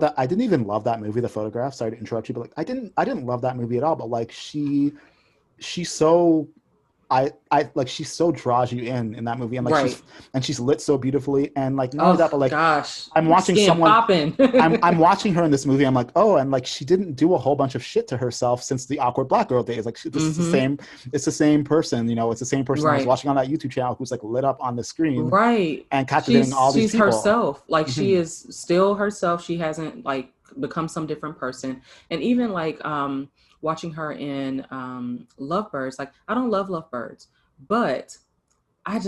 that. I didn't even love that movie, The Photograph. Sorry to interrupt you, but like, I didn't love that movie at all. But like, she's so, she so draws you in that movie, and like she's lit so beautifully, and like not only that, but like, gosh, I'm watching someone I'm watching her in this movie. I'm like, oh, and like she didn't do a whole bunch of shit to herself since the awkward black girl days. Like this is the same. It's the same person, you know. It's the same person I was watching on that YouTube channel who's like lit up on the screen, and captivating all these people. She's herself. Like she is still herself. She hasn't like become some different person, and even like watching her in Lovebirds. Like, I don't love Lovebirds, but I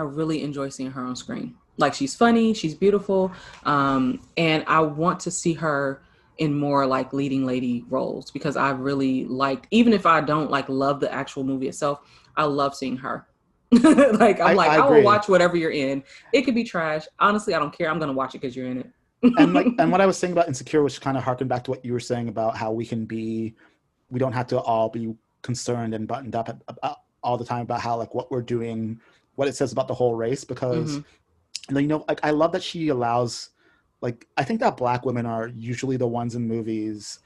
really enjoy seeing her on screen. Like, she's funny, she's beautiful, and I want to see her in more like leading lady roles, because I really liked, even if I don't like love the actual movie itself, I love seeing her. Like, I will watch whatever you're in. It could be trash. Honestly, I don't care. I'm gonna watch it because you're in it. and what I was saying about Insecure, which kind of harkened back to what you were saying about how we don't have to all be concerned and buttoned up all the time about how like what we're doing, what it says about the whole race, because you know, like, I love that she allows, like, I think that black women are usually the ones in movies,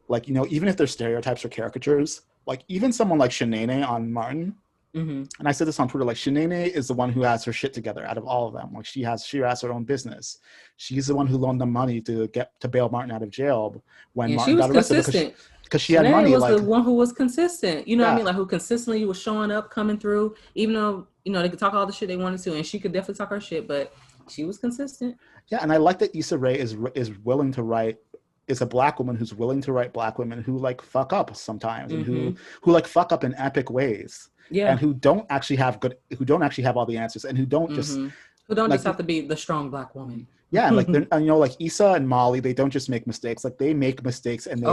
like, you know, even if they're stereotypes or caricatures, like even someone like Shanae on Martin, and I said this on Twitter, like Shanae is the one who has her shit together out of all of them. Like she has her own business. She's the one who loaned them money to bail Martin out of jail when Martin got arrested because she had money. Was like the one who was consistent. You know what I mean? Like, who consistently was showing up, coming through, even though, you know, they could talk all the shit they wanted to, and she could definitely talk her shit, but she was consistent. Yeah, and I like that Issa Rae is willing to write. Is a black woman who's willing to write black women who like fuck up sometimes, and who like fuck up in epic ways. Yeah, and who don't actually have all the answers, and who don't just have to be the strong black woman. Yeah, and like you know, like Issa and Molly, they don't just make mistakes. Like they make mistakes, and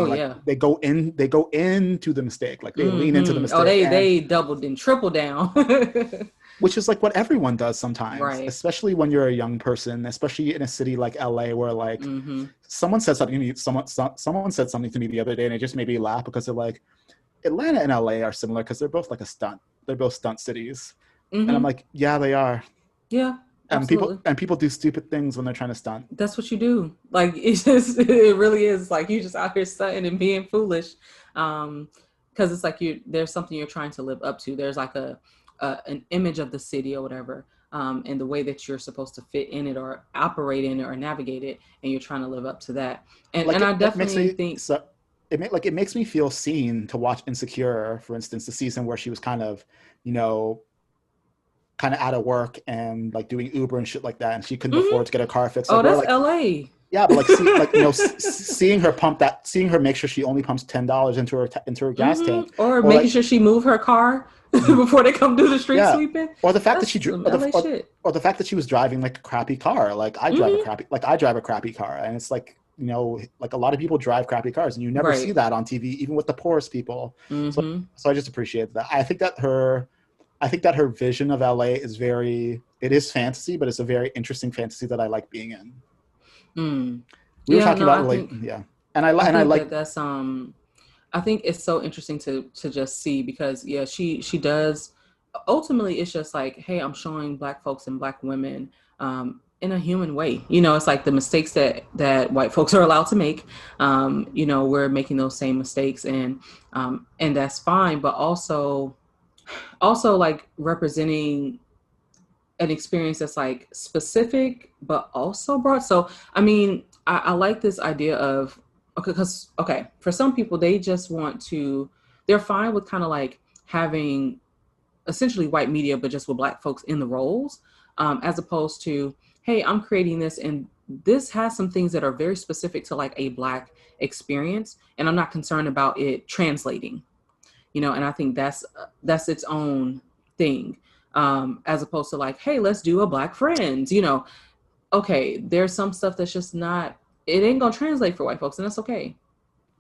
they go into the mistake. Like they lean into the mistake. Oh, they doubled and tripled down. Which is like what everyone does sometimes, right? Especially when you're a young person, especially in a city like LA, where like someone said something to me. Someone said something to me the other day, and it just made me laugh, because they're like, Atlanta and LA are similar because they're both like a stunt. They're both stunt cities, and I'm like, yeah, they are. Yeah. Absolutely. And people do stupid things when they're trying to stunt. That's what you do. Like, it really is like you just out here stunting and being foolish, because it's like there's something you're trying to live up to. There's like an image of the city or whatever, and the way that you're supposed to fit in it or operate in it or navigate it, and you're trying to live up to that. And I definitely think so. It makes me feel seen to watch Insecure, for instance, the season where she was kind of, you know, out of work and like doing Uber and shit like that, and she couldn't afford to get a car fixed. Like, that's LA. Yeah, but seeing her make sure she only pumps $10 into her gas tank, or making sure she move her car before they come do the street sweeping, or the fact that or the fact that she was driving like a crappy car. Like I drive a crappy car, and it's like, you know, like a lot of people drive crappy cars, and you never see that on TV, even with the poorest people. So I just appreciate that. I think that her vision of LA is it is fantasy, but it's a very interesting fantasy that I like being in. We were talking about and I like that's I think it's so interesting to just see, because she does. Ultimately, it's just like, hey, I'm showing black folks and black women in a human way. You know, it's like the mistakes that white folks are allowed to make. You know, we're making those same mistakes, and that's fine, but also like representing an experience that's like specific but also broad. So I mean, I like this idea of for some people, they just they're fine with kind of like having essentially white media but just with black folks in the roles, as opposed to, hey, I'm creating this, and this has some things that are very specific to like a black experience, and I'm not concerned about it translating. You know, and I think that's its own thing, as opposed to like, hey, let's do a Black Friends. You know, okay, there's some stuff that's just not, it ain't gonna translate for white folks, and that's okay.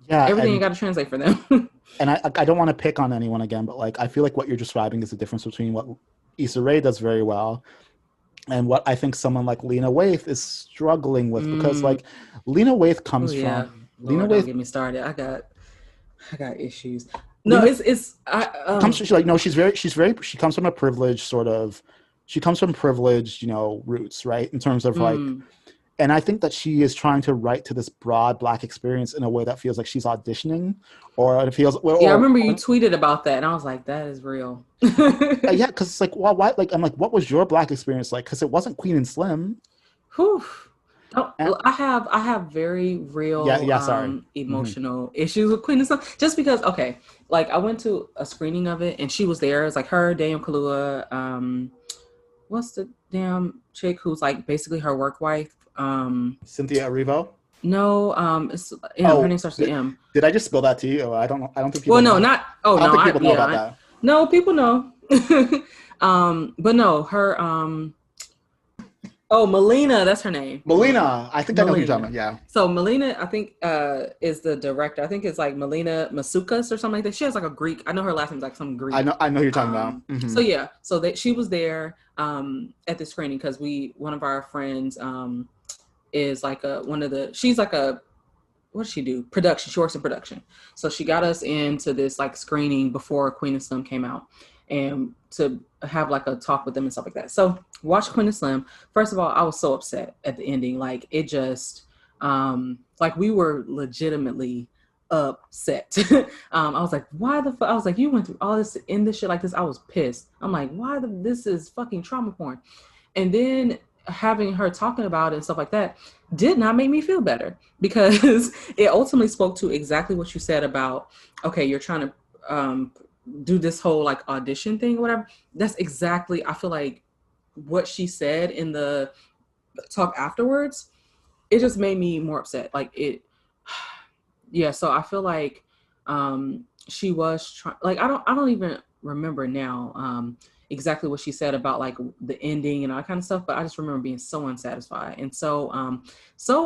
Yeah, everything ain't got to translate for them. And I don't want to pick on anyone again, but like I feel like what you're describing is the difference between what Issa Rae does very well and what I think someone like Lena Waithe is struggling with, because like Lena Waithe comes from. Lord, don't get me started. I got issues. No, Lena, she comes from a privileged roots, right? In terms of like, and I think that she is trying to write to this broad Black experience in a way that feels like she's auditioning, or it feels. I remember you tweeted about that, and I was like, "That is real." Yeah, because it's like, well, why? Like, I'm like, what was your Black experience like? Because it wasn't Queen and Slim. Whew. I have very real emotional issues with Queen and Slim, just because. Okay, like I went to a screening of it, and she was there. It was like her, Daniel Kaluuya, what's the damn chick who's like basically her work wife? Cynthia Erivo. No, it's her name starts with M. Did I just spill that to you? Oh, I don't know. I don't think people. Well, no, know. not. Oh, I don't no, think people know about that. No, people know. But no, her. Oh, Melina, that's her name. Melina, I think I know who you're talking about. Yeah. So Melina, I think, is the director. I think it's like Melina Masoukas or something like that. She has like a Greek. I know her last name's like some Greek. I know who you're talking about. Mm-hmm. So yeah, so that she was there at the screening because one of our friends is like she's like a, what does she do? Production. She works in production. So she got us into this like screening before Queen and Slim came out, and to have like a talk with them and stuff like that. So watch Queen and Slim. First of all, I was so upset at the ending. Like it just, like we were legitimately upset. I was like, why the fuck? I was like, you went through all this to end this shit like this. I was pissed. I'm like, this is fucking trauma porn. And then having her talking about it and stuff like that did not make me feel better, because it ultimately spoke to exactly what you said about, okay, you're trying to do this whole like audition thing or whatever. That's exactly, I feel like, what she said in the talk afterwards. It just made me more upset. Like it, yeah. So I feel like she was trying, like, I don't even remember now exactly what she said about like the ending and all that kind of stuff, but I just remember being so unsatisfied and so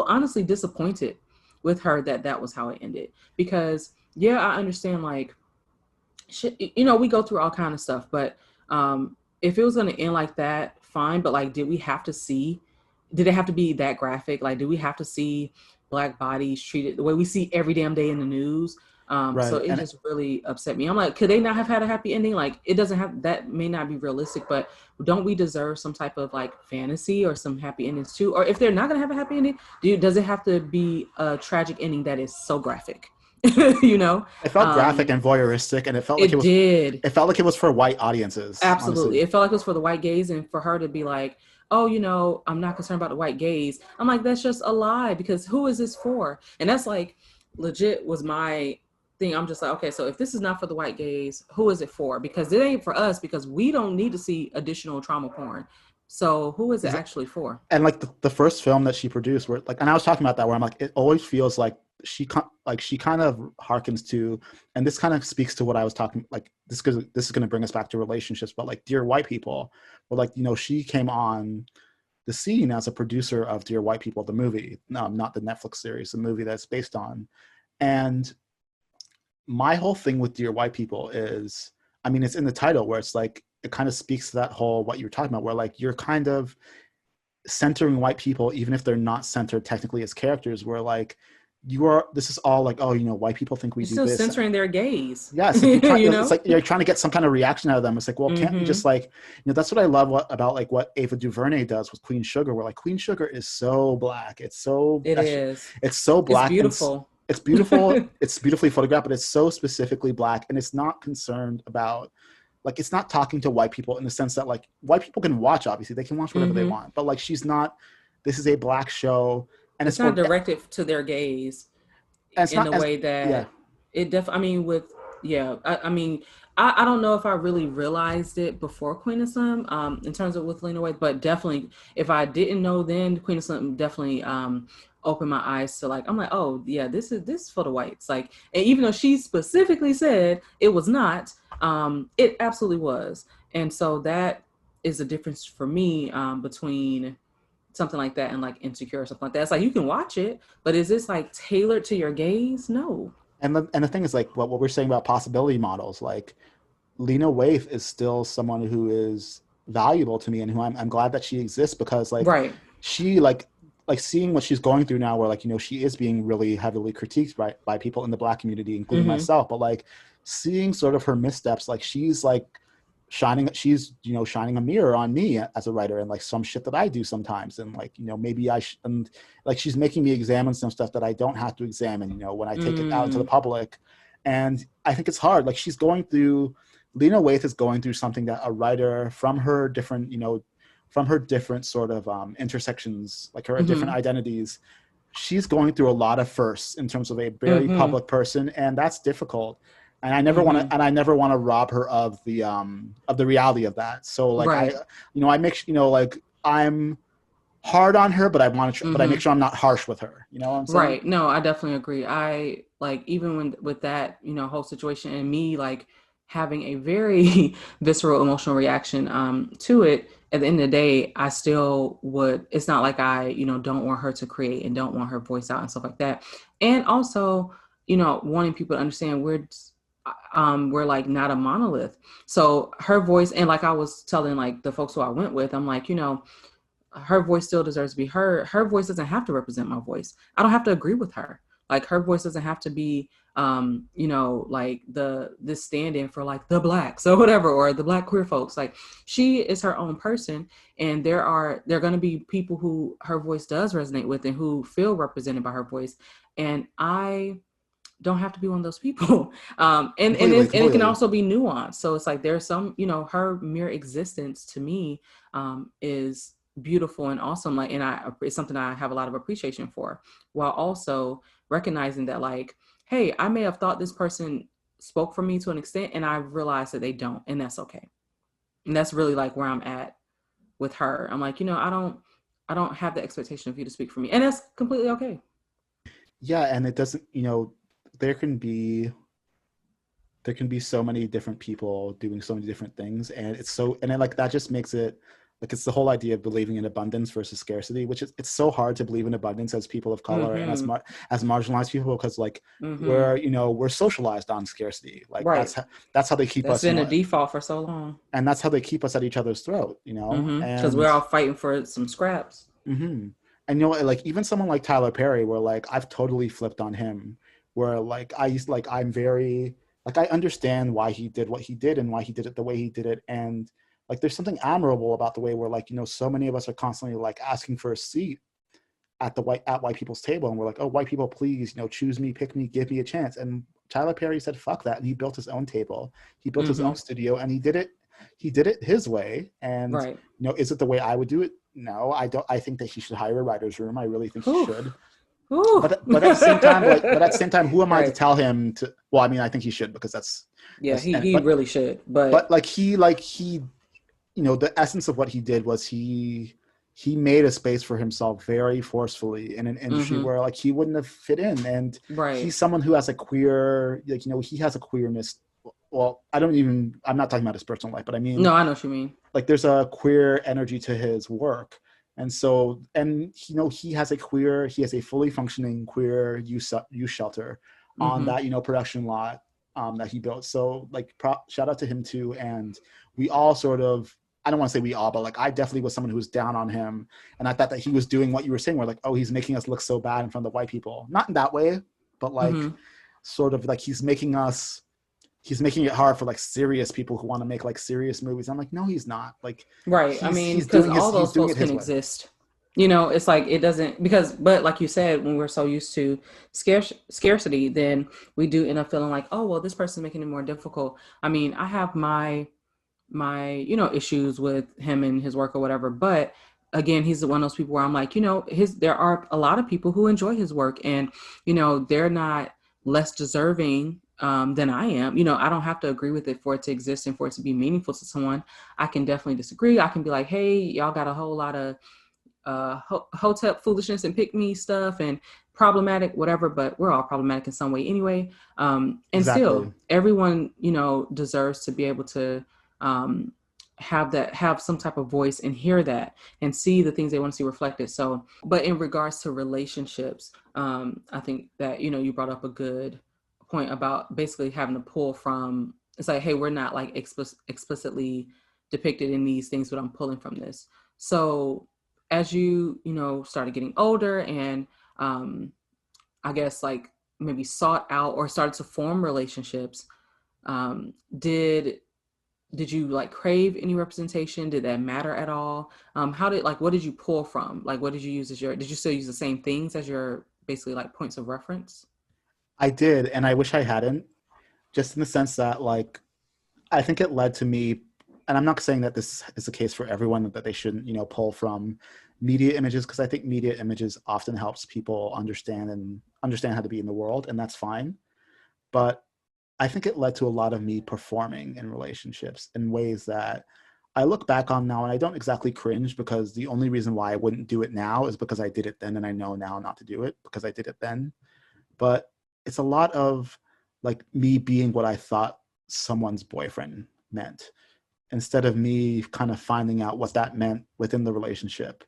honestly disappointed with her that was how it ended. Because yeah, I understand, like, shit, we go through all kind of stuff, but if it was going to end like that, fine. But like, did it have to be that graphic? Like, do we have to see Black bodies treated the way we see every damn day in the news? Right. So it just really upset me. I'm like, could they not have had a happy ending? Like, it doesn't have, that may not be realistic, but don't we deserve some type of like fantasy or some happy endings too? Or if they're not going to have a happy ending, does it have to be a tragic ending that is so graphic? It felt graphic and voyeuristic, and it felt like it felt like it was for white audiences. Absolutely. Honestly. It felt like it was for the white gays, and for her to be like, oh, I'm not concerned about the white gays. I'm like, that's just a lie, because who is this for? And that's like legit was my thing. I'm just like, okay, so if this is not for the white gays, who is it for? Because it ain't for us, because we don't need to see additional trauma porn. So who is it actually for? And like the first film that she produced, where like, and I was talking about that, where I'm like, it always feels like she kind of harkens to, and this kind of speaks to what I was talking, like this is going to bring us back to relationships, but like Dear White People, where like, she came on the scene as a producer of Dear White People, the movie, not the Netflix series, the movie that's based on. And my whole thing with Dear White People is, I mean, it's in the title, where it's like, it kind of speaks to that whole, what you were talking about, where like, you're kind of centering white people, even if they're not centered technically as characters, where like, this is all like, white people think we do still this. Still censoring their gays. Yes. It's like you're trying to get some kind of reaction out of them. It's like, well, can't we just like, that's what I love about like what Ava DuVernay does with Queen Sugar, where like Queen Sugar is so Black. It's so black. It's beautiful. It's beautiful. It's beautifully photographed, but it's so specifically Black, and it's not concerned about, like, it's not talking to white people in the sense that like white people can watch, obviously they can watch whatever they want, but like this is a Black show. And it's not directed to their gays in a way that it definitely, I don't know if I really realized it before Queen of Slim, in terms of with Lena Waithe, but definitely if I didn't know then, Queen of Slim definitely opened my eyes to, like, I'm like, oh yeah, this is for the whites. Like, and even though she specifically said it was not, it absolutely was. And so that is the difference for me between something like that and like Insecure or something like that. It's like, you can watch it, but is this like tailored to your gaze? No. And the thing is, like, what we're saying about possibility models, like Lena Waithe is still someone who is valuable to me, and who I'm glad that she exists, because like, right. she, like, like seeing what she's going through now, where like, you know, she is being really heavily critiqued by people in the Black community, including myself, but like seeing sort of her missteps, like she's like she's, you know, shining a mirror on me as a writer and like some shit that I do sometimes. And like, you know, maybe and like, she's making me examine some stuff that I don't have to examine, you know, when I take it out into the public. And I think it's hard. Like Lena Waithe is going through something that a writer from her different, you know, from her different sort of intersections, like her different identities, she's going through a lot of firsts in terms of a very public person. And that's difficult. And I never want to, rob her of the reality of that. So like, I'm hard on her, but I want to, but I make sure I'm not harsh with her. You know what I'm saying? Right. No, I definitely agree. I like, even with that, you know, whole situation and me like having a very visceral emotional reaction to it, at the end of the day, I still would, it's not like I, you know, don't want her to create and don't want her voice out and stuff like that. And also, you know, wanting people to understand we're like not a monolith. So her voice, and like I was telling like the folks who I went with, I'm like, you know, her voice still deserves to be heard. Her voice doesn't have to represent my voice. I don't have to agree with her. Like her voice doesn't have to be, you know, like this stand-in for like the Blacks or whatever, or the Black queer folks. Like she is her own person, and there are going to be people who her voice does resonate with and who feel represented by her voice. And I don't have to be one of those people. And it can also be nuanced. So it's like there's some, you know, her mere existence to me is beautiful and awesome. Like, and it's something I have a lot of appreciation for, while also recognizing that like, hey, I may have thought this person spoke for me to an extent, and I realized that they don't, and that's okay. And that's really like where I'm at with her. I'm like, you know, I don't have the expectation of you to speak for me, and that's completely okay. Yeah, and it doesn't, you know, there can be so many different people doing so many different things, and then like that just makes it like, it's the whole idea of believing in abundance versus scarcity, which is, it's so hard to believe in abundance as people of color and as marginalized people, because like we're socialized on scarcity. Like that's how they keep us. That's been a default for so long, and that's how they keep us at each other's throat. You know, because we're all fighting for some scraps. And you know, like even someone like Tyler Perry, where like I've totally flipped on him, where like I'm very like, I understand why he did what he did and why he did it the way he did it, and like there's something admirable about the way where like, you know, so many of us are constantly like asking for a seat at white people's table, and we're like, oh, white people, please, you know, choose me, pick me, give me a chance. And Tyler Perry said fuck that, and he built his own table, he built his own studio, and he did it his way. And you know, is it the way I would do it? No, I don't. I think that he should hire a writer's room. I really think he should. But at the same time, who am I to tell him to? Well, I mean, I think he should, because that's he really should. But he you know, the essence of what he did was he made a space for himself very forcefully in an industry where like he wouldn't have fit in. And he's someone who has a queer, like, you know, he has a queerness. Well, I'm not talking about his personal life, but I mean, no, I know what you mean. Like there's a queer energy to his work. And so, and you know, he has a fully functioning queer youth shelter on that, you know, production lot that he built. So like shout out to him too. And we all sort of, I don't want to say we all, but like I definitely was someone who was down on him. And I thought that he was doing what you were saying, where like, oh, he's making us look so bad in front of the white people. Not in that way, but like sort of like he's making it hard for like serious people who want to make like serious movies. I'm like, no, he's not. Like, I mean, because all those folks can exist. You know, it's like it doesn't, but like you said, when we're so used to scarcity, then we do end up feeling like, oh, well, this person's making it more difficult. I mean, I have my you know, issues with him and his work or whatever, but again, he's one of those people where I'm like, you know, there are a lot of people who enjoy his work, and you know, they're not less deserving than I am. You know, I don't have to agree with it for it to exist and for it to be meaningful to someone. I can definitely disagree. I can be like, hey, y'all got a whole lot of hotep foolishness and pick me stuff and problematic, whatever, but we're all problematic in some way anyway. And still, everyone, you know, deserves to be able to have some type of voice and hear that and see the things they want to see reflected. So, but in regards to relationships, I think that, you know, you brought up a good point about basically having to pull from, it's like, hey, we're not like explicitly depicted in these things, but I'm pulling from this. So as you, started getting older and I guess like maybe sought out or started to form relationships, did you like crave any representation? Did that matter at all? What did you pull from? Like, what did you use did you still use the same things as your basically like points of reference? I did, and I wish I hadn't, just in the sense that like, I think it led to me, and I'm not saying that this is the case for everyone, that they shouldn't, pull from media images, because I think media images often helps people understand how to be in the world, and that's fine. But I think it led to a lot of me performing in relationships in ways that I look back on now and I don't exactly cringe, because the only reason why I wouldn't do it now is because I did it then, and I know now not to do it because I did it then. But it's a lot of like me being what I thought someone's boyfriend meant, instead of me kind of finding out what that meant within the relationship.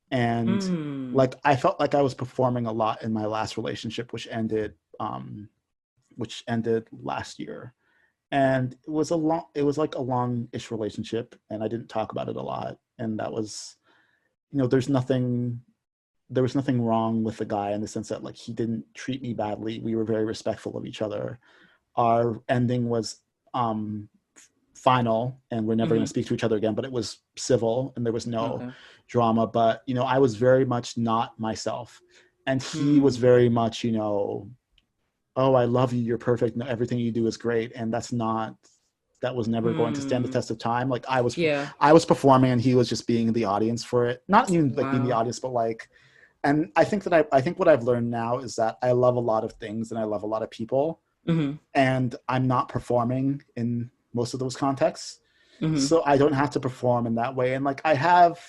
And like, I felt like I was performing a lot in my last relationship, which ended last year. And it was like a long-ish relationship, and I didn't talk about it a lot. And that was, there was nothing wrong with the guy, in the sense that like, he didn't treat me badly. We were very respectful of each other. Our ending was final, and we're never going to speak to each other again, but it was civil and there was no drama. But I was very much not myself, and he was very much, oh, I love you, you're perfect, no, everything you do is great. And that was never going to stand the test of time. Like, I was performing, and he was just being the audience for it. Not even like being the audience, but like, and I think what I've learned now is that I love a lot of things and I love a lot of people, and I'm not performing in most of those contexts. So I don't have to perform in that way. And like, I have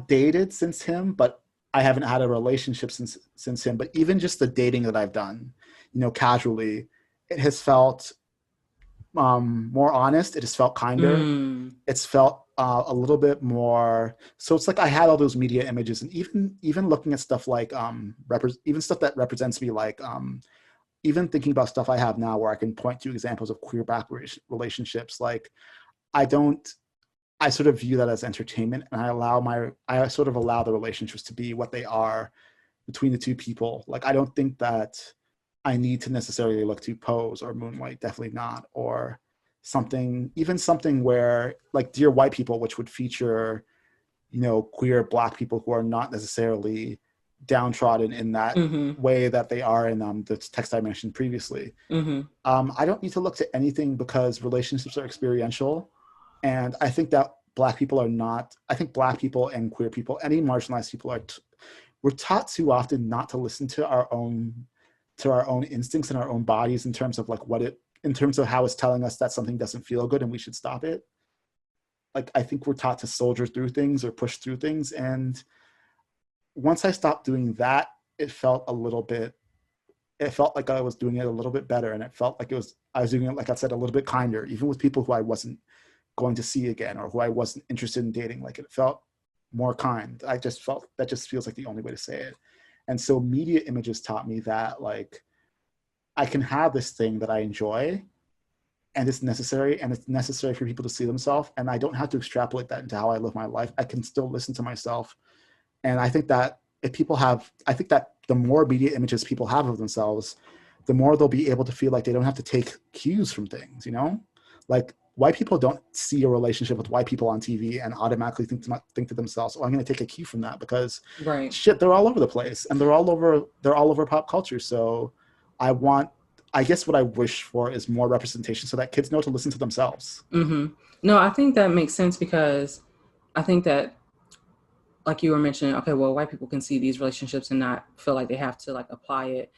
dated since him, but I haven't had a relationship since him. But even just the dating that I've done, casually, it has felt more honest. It has felt kinder. It's felt a little bit more. So it's like, I had all those media images, and even looking at stuff like even stuff that represents me, like even thinking about stuff I have now, where I can point to examples of queer Black relationships. Like, I sort of view that as entertainment, and I sort of allow the relationships to be what they are between the two people. Like, I don't think that I need to necessarily look to Pose or Moonlight, definitely not, or something where like Dear White People, which would feature, queer Black people who are not necessarily downtrodden in that way that they are in the text I mentioned previously. I don't need to look to anything, because relationships are experiential. And I think that Black people and queer people, any marginalized people, we're taught too often not to listen to our own instincts and our own bodies, in terms of like in terms of how it's telling us that something doesn't feel good and we should stop it. Like, I think we're taught to soldier through things or push through things. And once I stopped doing that, it felt like I was doing it a little bit better. And it felt like I was doing it, like I said, a little bit kinder, even with people who I wasn't going to see again, or who I wasn't interested in dating. Like, it felt more kind. I just felt that just feels like the only way to say it. And so media images taught me that like, I can have this thing that I enjoy, and it's necessary for people to see themselves. And I don't have to extrapolate that into how I live my life. I can still listen to myself. And I think that the more media images people have of themselves, the more they'll be able to feel like they don't have to take cues from things, like, white people don't see a relationship with white people on TV and automatically think to themselves, oh, I'm going to take a cue from that, because shit, they're all over the place, and they're all over pop culture. So I guess what I wish for is more representation, so that kids know to listen to themselves. No, I think that makes sense, because I think that, like you were mentioning, okay, well, white people can see these relationships and not feel like they have to like apply it.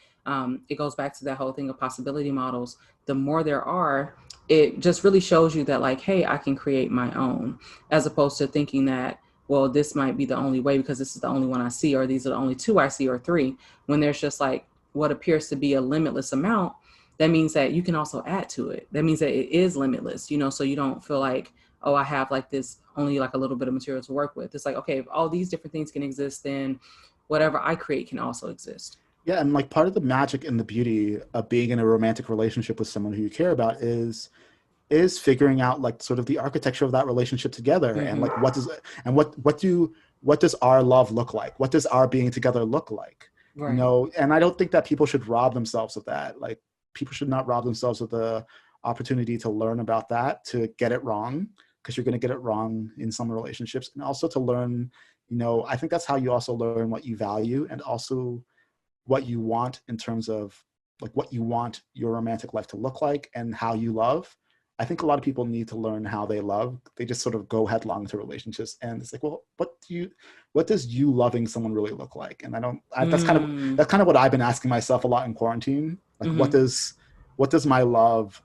It goes back to that whole thing of possibility models. The more there are, it just really shows you that like, hey, I can create my own, as opposed to thinking that, well, this might be the only way because this is the only one I see, or these are the only two I see, or three, when there's just like what appears to be a limitless amount. That means that you can also add to it. That means that it is limitless, so you don't feel like, oh, I have like this, only like a little bit of material to work with. It's like, okay, if all these different things can exist, then whatever I create can also exist. Yeah, and like, part of the magic and the beauty of being in a romantic relationship with someone who you care about is is figuring out like sort of the architecture of that relationship together, and like what does our love look like? What does our being together look like? Right. You know, and I don't think that people should rob themselves of that. Like, people should not rob themselves of the opportunity to learn about that, to get it wrong, because you're going to get it wrong in some relationships, and also to learn, you know, I think that's how you also learn what you value, and also what you want in terms of like what you want your romantic life to look like and how you love. I think a lot of people need to learn how they love. They just sort of go headlong to relationships, and it's like, well, what does you loving someone really look like? And that's kind of what I've been asking myself a lot in quarantine. Like, what does my love?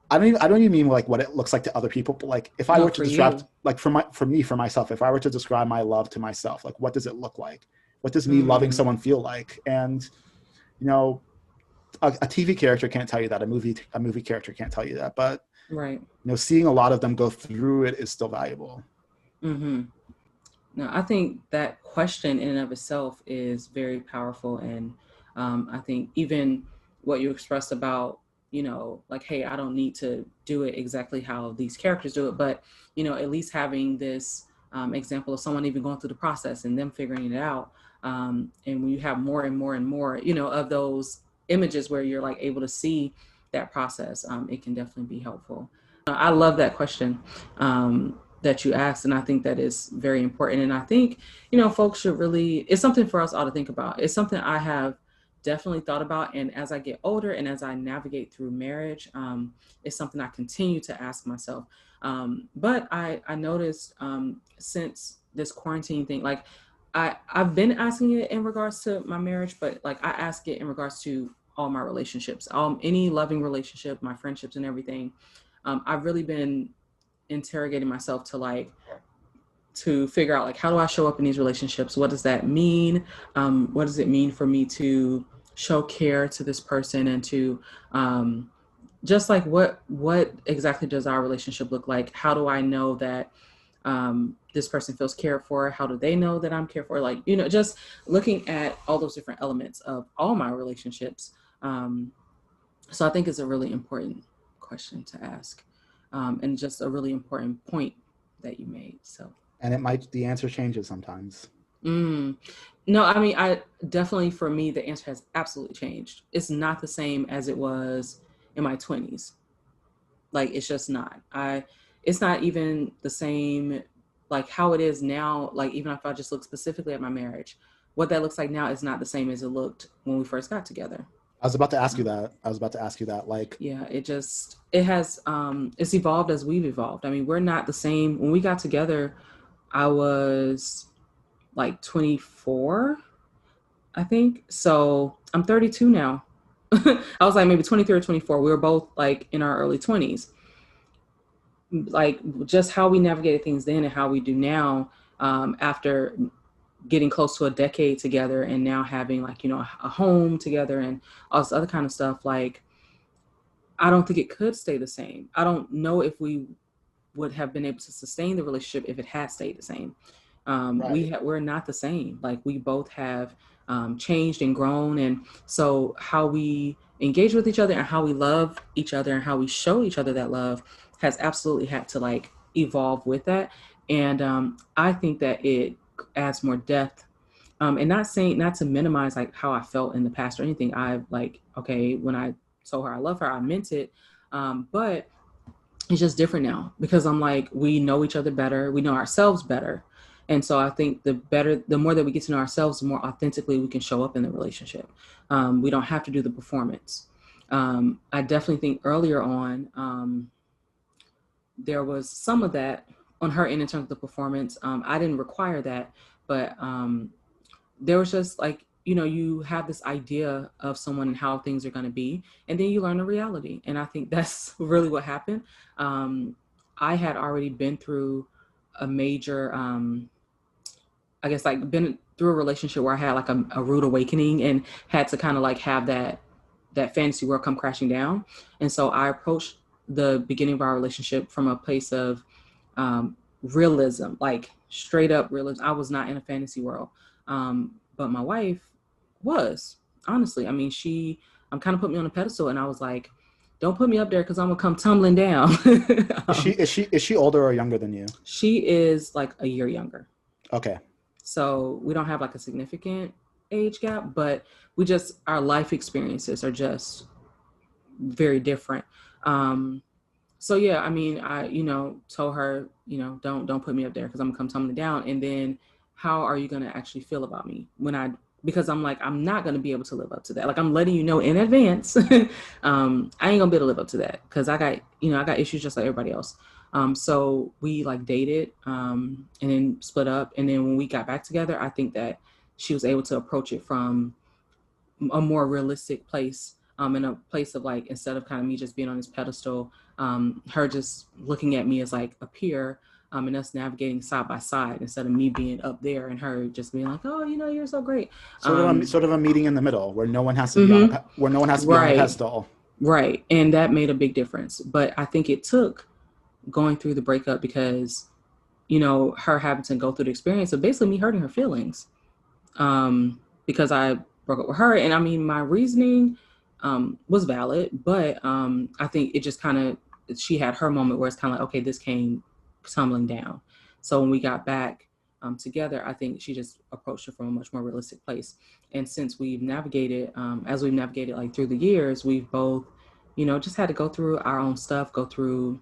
I don't even mean like what it looks like to other people, but like if I were to describe, like for myself, if I were to describe my love to myself, like what does it look like? What does me loving someone feel like? And, you know, a TV character can't tell you that. A movie character can't tell you that. But right, you know, seeing a lot of them go through it is still valuable. No, I think that question in and of itself is very powerful, and I think even what you expressed about, you know, like, hey, I don't need to do it exactly how these characters do it, but you know, at least having this example of someone even going through the process and them figuring it out. And when you have more and more and more, you know, of those images where you're like able to see that process, it can definitely be helpful. I love that question that you asked, and I think that is very important. And I think, you know, folks should really, it's something for us all to think about. It's something I have definitely thought about, and as I get older and as I navigate through marriage, it's something I continue to ask myself. But I noticed since this quarantine thing, like I've been asking it in regards to my marriage, but like I ask it in regards to all my relationships, any loving relationship, my friendships and everything. I've really been interrogating myself to figure out, like, how do I show up in these relationships? What does that mean? What does it mean for me to show care to this person, and to just like what exactly does our relationship look like? How do I know that this person feels cared for? How do they know that I'm cared for? Like, you know, just looking at all those different elements of all my relationships. So I think it's a really important question to ask, and just a really important point that you made. So, and the answer changes sometimes. No, I mean, I definitely, for me, the answer has absolutely changed. It's not the same as it was in my 20s. Like, it's just not. It's not even the same, like how it is now. Like, even if I just look specifically at my marriage, what that looks like now is not the same as it looked when we first got together. I was about to ask you that. Like, yeah, it has, it's evolved as we've evolved. I mean, we're not the same. When we got together, I was like 24, I think. So I'm 32 now. I was like maybe 23 or 24. We were both like in our early 20s. Like, just how we navigated things then and how we do now, after getting close to a decade together, and now having, like, you know, a home together and all this other kind of stuff. Like, I don't think it could stay the same. I don't know if we would have been able to sustain the relationship if it had stayed the same. Right. We're not the same. Like, we both have changed and grown. And so how we engage with each other and how we love each other and how we show each other that love has absolutely had to like evolve with that. And I think that it adds more depth. And not to minimize like how I felt in the past or anything. When I told her I love her, I meant it. But it's just different now because I'm like, we know each other better. We know ourselves better. And so I think the more that we get to know ourselves, the more authentically we can show up in the relationship. We don't have to do the performance. I definitely think earlier on, there was some of that on her end in terms of the performance. I didn't require that, but there was just like, you know, you have this idea of someone and how things are going to be, and then you learn the reality. And I think that's really what happened. I had already been through a major, I guess, like been through a relationship where I had like a rude awakening and had to kind of like have that fantasy world come crashing down. And so I approached the beginning of our relationship from a place of realism, like straight up realism. I was not in a fantasy world. But my wife was, honestly. I mean, she kind of put me on a pedestal, and I was like, don't put me up there because I'm gonna come tumbling down. Is she older or younger than you? She is like a year younger. Okay. So we don't have like a significant age gap, but our life experiences are just very different. So yeah, I mean, I, told her, don't put me up there because I'm gonna come tumbling down. And then how are you gonna actually feel about me because I'm like, I'm not gonna be able to live up to that. Like, I'm letting you know in advance. I ain't gonna be able to live up to that because I got issues just like everybody else. So we like dated, and then split up. And then when we got back together, I think that she was able to approach it from a more realistic place, in a place of like, instead of kind of me just being on this pedestal, her just looking at me as like a peer, and us navigating side by side instead of me being up there and her just being like, oh, you're so great. Sort of a meeting in the middle where no one has to be on a pedestal. Right. And that made a big difference. But I think it took going through the breakup because, her having to go through the experience of basically me hurting her feelings, because I broke up with her. And I mean, my reasoning was valid, but I think it just kind of, she had her moment where it's kind of like, okay, this came tumbling down. So when we got back together, I think she just approached it from a much more realistic place. And since we've navigated, as we've navigated like through the years, we've both, just had to go through our own stuff, go through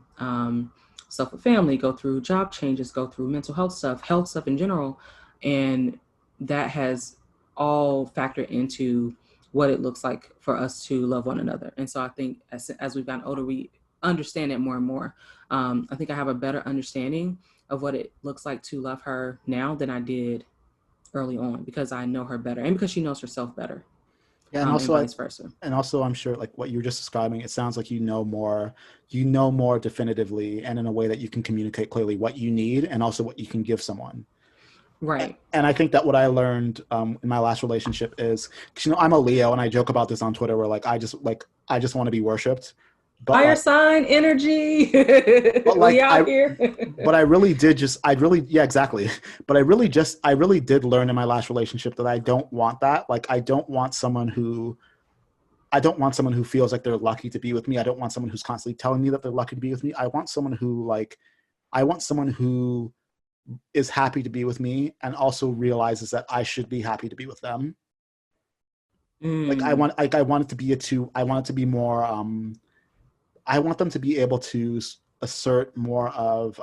stuff with family, go through job changes, go through mental health stuff in general. And that has all factored into what it looks like for us to love one another. And so I think as we've gotten older, we understand it more and more. I think I have a better understanding of what it looks like to love her now than I did early on, because I know her better and because she knows herself better. Yeah, and also vice versa. And also, I'm sure like what you were just describing, it sounds like you know more definitively and in a way that you can communicate clearly what you need and also what you can give someone. Right. And I think that what I learned in my last relationship is, 'cause, I'm a Leo, and I joke about this on Twitter where I just want to be worshipped. But fire sign energy. But we out here. But I really did exactly. But I really did learn in my last relationship that I don't want that. Like, I don't want someone who feels like they're lucky to be with me. I don't want someone who's constantly telling me that they're lucky to be with me. I want someone who is happy to be with me and also realizes that I should be happy to be with them. Like, I want it to be I want it to be more, I want them to be able to assert more of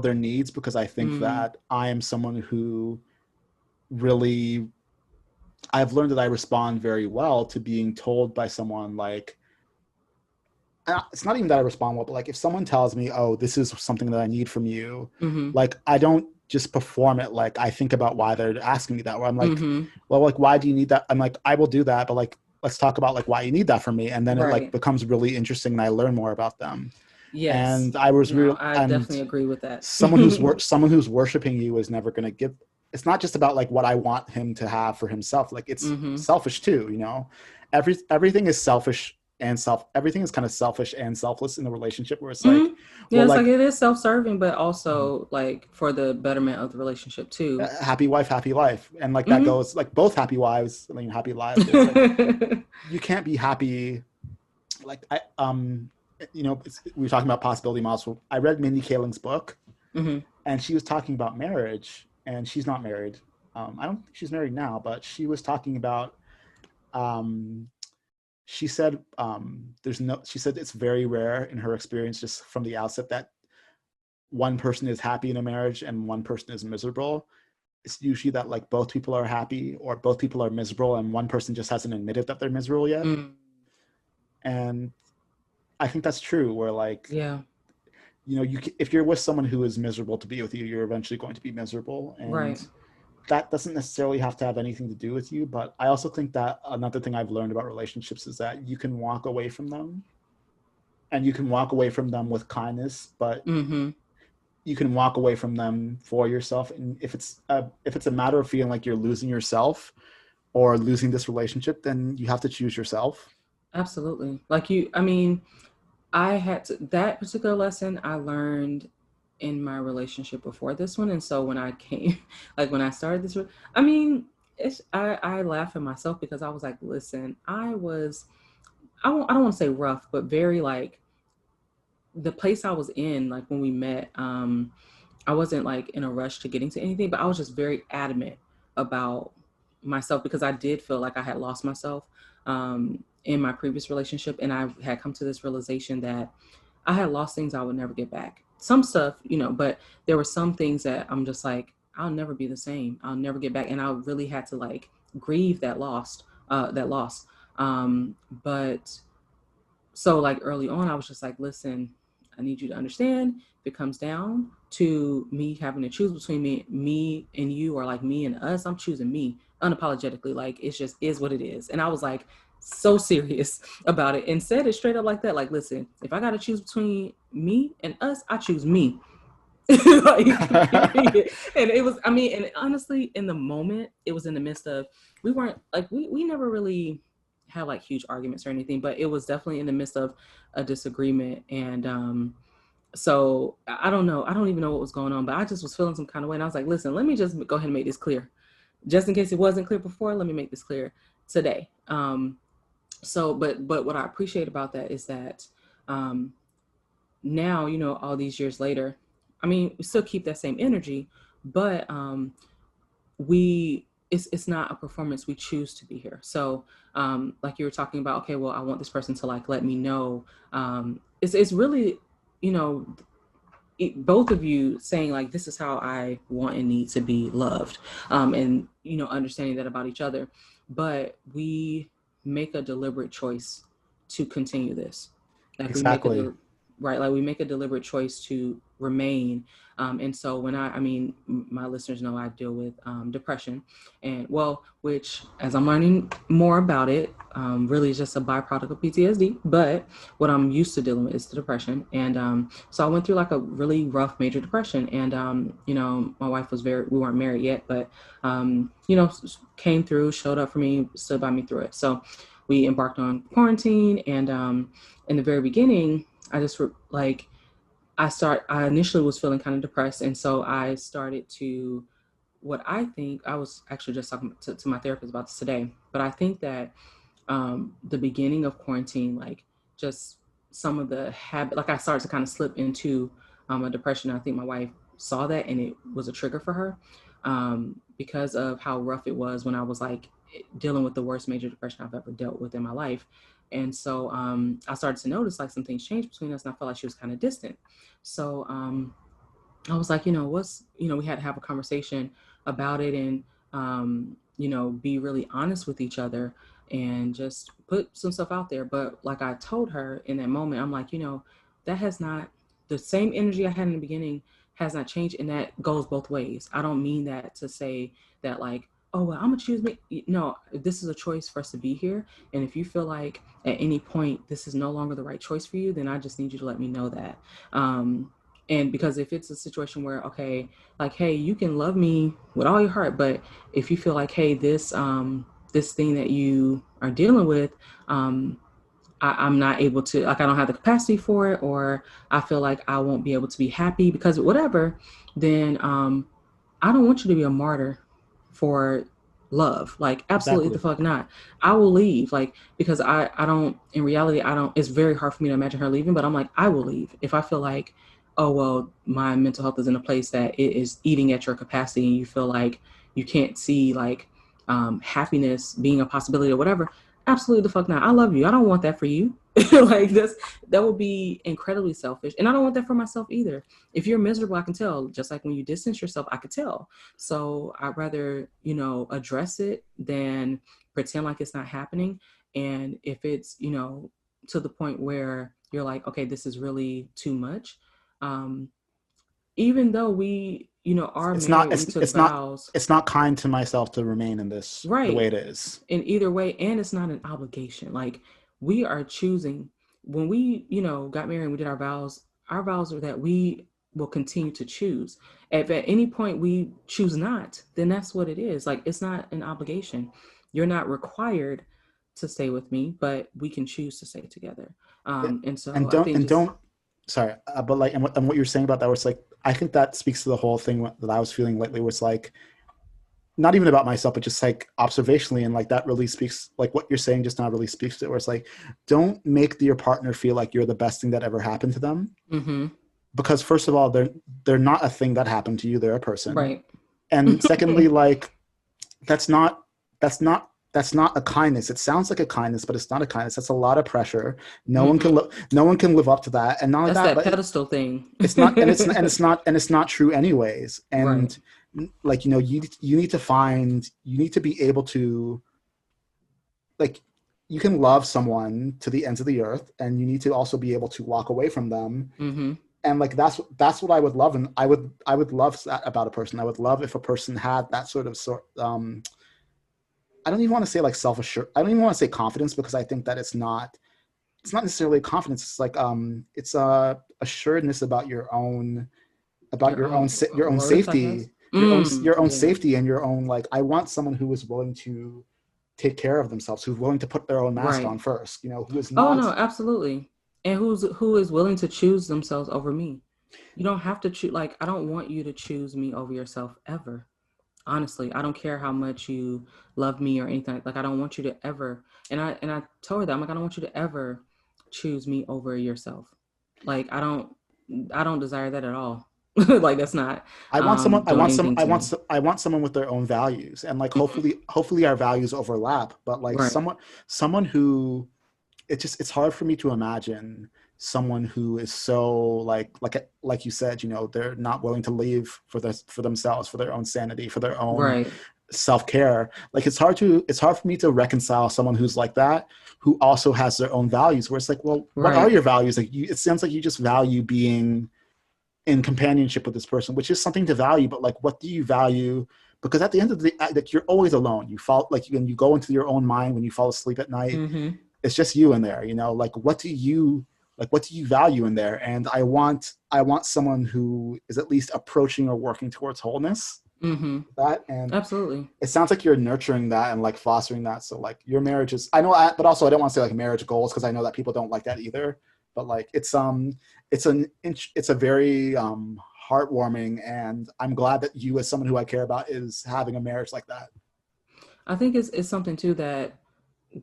their needs, because I think that I am someone who really, I've learned that I respond very well to being told by someone like, it's not even that I respond well, but like if someone tells me, oh, this is something that I need from you, like I don't just perform it. Like I think about why they're asking me that, where I'm like, well, like, why do you need that? I'm like, I will do that, but like, let's talk about like why you need that from me. And then it like becomes really interesting and I learn more about them. Yes. And I definitely agree with that. someone who's worshiping you is never going to give. It's not just about like what I want him to have for himself. Like it's selfish too, everything is selfish and everything is kind of selfish and selfless in the relationship, where it's like, it's like it is self-serving, but also like for the betterment of the relationship too. Happy wife, happy life. And like that goes like both happy wives, happy lives. Like, you can't be happy. Like we were talking about possibility models. I read Mindy Kaling's book, and she was talking about marriage, and she's not married. I don't think she's married now, but she was talking about, she said it's very rare in her experience, just from the outset, that one person is happy in a marriage and one person is miserable. It's usually that like both people are happy or both people are miserable and one person just hasn't admitted that they're miserable yet. And I think that's true, where like, if you're with someone who is miserable to be with you, you're eventually going to be miserable. And that doesn't necessarily have to have anything to do with you. But I also think that another thing I've learned about relationships is that you can walk away from them, and you can walk away from them with kindness, but you can walk away from them for yourself. And if it's a matter of feeling like you're losing yourself or losing this relationship, then you have to choose yourself. Absolutely. Like that particular lesson I learned in my relationship before this one. And so when I started this, I laugh at myself because I was like, listen, I was I don't want to say rough, but very like the place I was in, like when we met, I wasn't like in a rush to getting to anything, but I was just very adamant about myself because I did feel like I had lost myself in my previous relationship. And I had come to this realization that I had lost things I would never get back. Some stuff, but there were some things that I'm just like, I'll never be the same. I'll never get back. And I really had to like grieve that loss. But so like early on, I was just like, listen, I need you to understand if it comes down to me having to choose between me and you, or like me and us, I'm choosing me unapologetically. Like it's just is what it is. And I was like so serious about it and said it straight up like that. Like, listen, if I got to choose between me and us, I choose me. Like, and it was, I mean, and honestly, in the moment, it was in the midst of, we weren't like, we never really had like huge arguments or anything, but it was definitely in the midst of a disagreement. And so I don't know, I don't even know what was going on, but I just was feeling some kind of way. And I was like, listen, let me just go ahead and make this clear. Just in case it wasn't clear before, let me make this clear today. But what I appreciate about that is that now, all these years later, I mean, we still keep that same energy, but it's not a performance. We choose to be here. So like you were talking about, okay, well, I want this person to like let me know. It's really, both of you saying like, this is how I want and need to be loved, and understanding that about each other. But we make a deliberate choice to continue this. Like exactly. we make a deliberate choice to remain. And so when my listeners know I deal with depression, and which as I'm learning more about it, really is just a byproduct of PTSD. But what I'm used to dealing with is the depression. And so I went through like a really rough major depression. And, my wife we weren't married yet, but, came through, showed up for me, stood by me through it. So we embarked on quarantine. And in the very beginning, I just I initially was feeling kind of depressed. And so I started to, what I think, I was actually just talking to my therapist about this today, but I think that the beginning of quarantine, like just some of the habit, like I started to kind of slip into a depression. I think my wife saw that and it was a trigger for her because of how rough it was when I was like dealing with the worst major depression I've ever dealt with in my life. And so I started to notice like some things changed between us, and I felt like she was kind of distant. So I was like, we had to have a conversation about it and, be really honest with each other and just put some stuff out there. But like I told her in that moment, I'm like, that has not, the same energy I had in the beginning has not changed. And that goes both ways. I don't mean that to say that like, oh, well, I'm gonna choose me. No, this is a choice for us to be here. And if you feel like at any point this is no longer the right choice for you, then I just need you to let me know that. And because if it's a situation where, okay, like, hey, you can love me with all your heart, but if you feel like, hey, this thing that you are dealing with, I'm not able to, like, I don't have the capacity for it, or I feel like I won't be able to be happy because of whatever, then I don't want you to be a martyr for love. Like, absolutely the fuck not. I will leave, like, because I don't, in reality, it's very hard for me to imagine her leaving, but I'm like, I will leave if I feel like, oh, well, my mental health is in a place that it is eating at your capacity and you feel like you can't see like happiness being a possibility or whatever. Absolutely the fuck not. I love you. I don't want that for you. Like that would be incredibly selfish. And I don't want that for myself either. If you're miserable, I can tell. Just like when you distance yourself, I could tell. So I'd rather, address it than pretend like it's not happening. And if it's, to the point where you're like, okay, this is really too much. Even though we, are married, we took vows. It's not kind to myself to remain in this right, the way it is. In either way, and it's not an obligation. Like, we are choosing. When we, got married and we did our vows are that we will continue to choose. If at any point we choose not, then that's what it is. Like, it's not an obligation. You're not required to stay with me, but we can choose to stay together. Sorry, but like, and what you're saying about that was like, I think that speaks to the whole thing that I was feeling lately was like, not even about myself, but just like observationally, and like that really speaks, like what you're saying just now really speaks to it, where it's like, don't make your partner feel like you're the best thing that ever happened to them. Mm-hmm. Because first of all, they're not a thing that happened to you, they're a person. Right. And secondly, like that's not a kindness. It sounds like a kindness, but it's not a kindness. That's a lot of pressure. No one can live up to that. And not only That's that, that but pedestal thing. it's not, and it's not true anyways. And like, you know, you need to be able to, like, you can love someone to the ends of the earth, and you need to also be able to walk away from them. Mm-hmm. And like that's what I would love, and I would love that about a person. I would love if a person had that sort of I don't even want to say like self-assured. I don't even want to say confidence, because I think that it's not necessarily confidence. It's like it's a assuredness about your own safety, your own safety, and your own, like, I want someone who is willing to take care of themselves, who's willing to put their own mask on first, you know, who is not. Oh no, absolutely. And who is willing to choose themselves over me. You don't have to choose. Like, I don't want you to choose me over yourself ever. Honestly, I don't care how much you love me or anything. Like, I don't want you to ever. And I told her that, I'm like, I don't want you to ever choose me over yourself. Like, I don't desire that at all. Like, that's not. I want someone with their own values, and like hopefully our values overlap. But like someone who, it's hard for me to imagine someone who is so like you said, you know, they're not willing to leave for themselves, for their own sanity, for their own self-care. Like, it's hard for me to reconcile someone who's like that, who also has their own values, where it's like, well, what are your values? Like, it sounds like you just value being in companionship with this person, which is something to value, but like, what do you value? Because at the end of the day, like, you're always alone. You fall, like, when you go into your own mind when you fall asleep at night, it's just you in there, you know, like, what do you value in there? And I want someone who is at least approaching or working towards wholeness. That, and absolutely, it sounds like you're nurturing that and like fostering that. So like, your marriage is, but also I don't want to say like marriage goals, because I know that people don't like that either. But like, it's a very heartwarming, and I'm glad that you, as someone who I care about, is having a marriage like that. I think it's something too that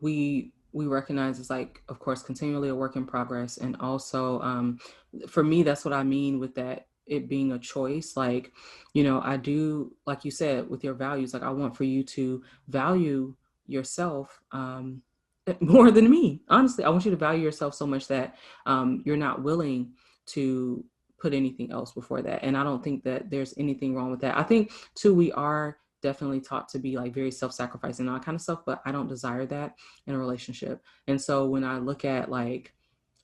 we recognize is, like, of course, continually a work in progress. And also, for me, that's what I mean with that, it being a choice. Like, you know, I do, like you said, with your values, like, I want for you to value yourself more than me. Honestly, I want you to value yourself so much that you're not willing to put anything else before that. And I don't think that there's anything wrong with that. I think too, we are definitely taught to be like very self-sacrificing and all that kind of stuff, but I don't desire that in a relationship. And so when I look at, like,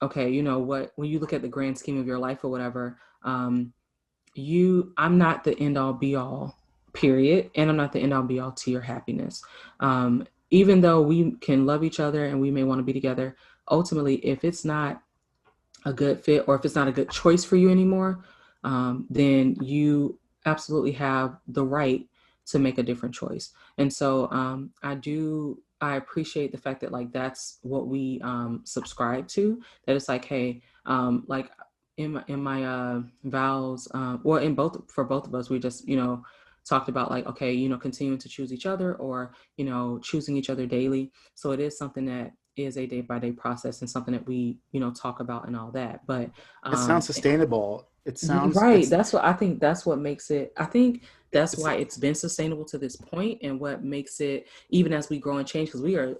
okay, you know what, when you look at the grand scheme of your life or whatever, I'm not the end all be all, period. And I'm not the end all be all to your happiness. Even though we can love each other and we may want to be together, ultimately, if it's not a good fit, or if it's not a good choice for you anymore, then you absolutely have the right to make a different choice. And so I appreciate the fact that, like, that's what we subscribe to, that it's like, hey, like in my vows, or for both of us, we just, you know, talked about, like, okay, you know, continuing to choose each other, or, you know, choosing each other daily. So it is something that is a day-by-day process, and something that we, you know, talk about and all that. But it sounds sustainable. It sounds right. That's what I think. That's what makes it. I think that's why it's been sustainable to this point, and what makes it, even as we grow and change, because we are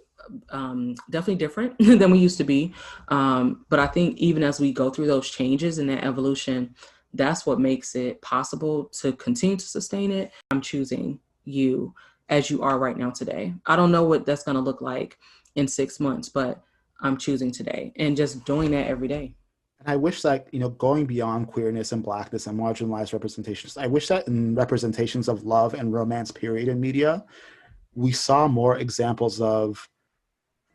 definitely different than we used to be. But I think even as we go through those changes and that evolution, that's what makes it possible to continue to sustain it. I'm choosing you as you are right now today. I don't know what that's going to look like in 6 months, but I'm choosing today, and just doing that every day. And I wish that, you know, going beyond queerness and blackness and marginalized representations, I wish that in representations of love and romance, period, in media, we saw more examples of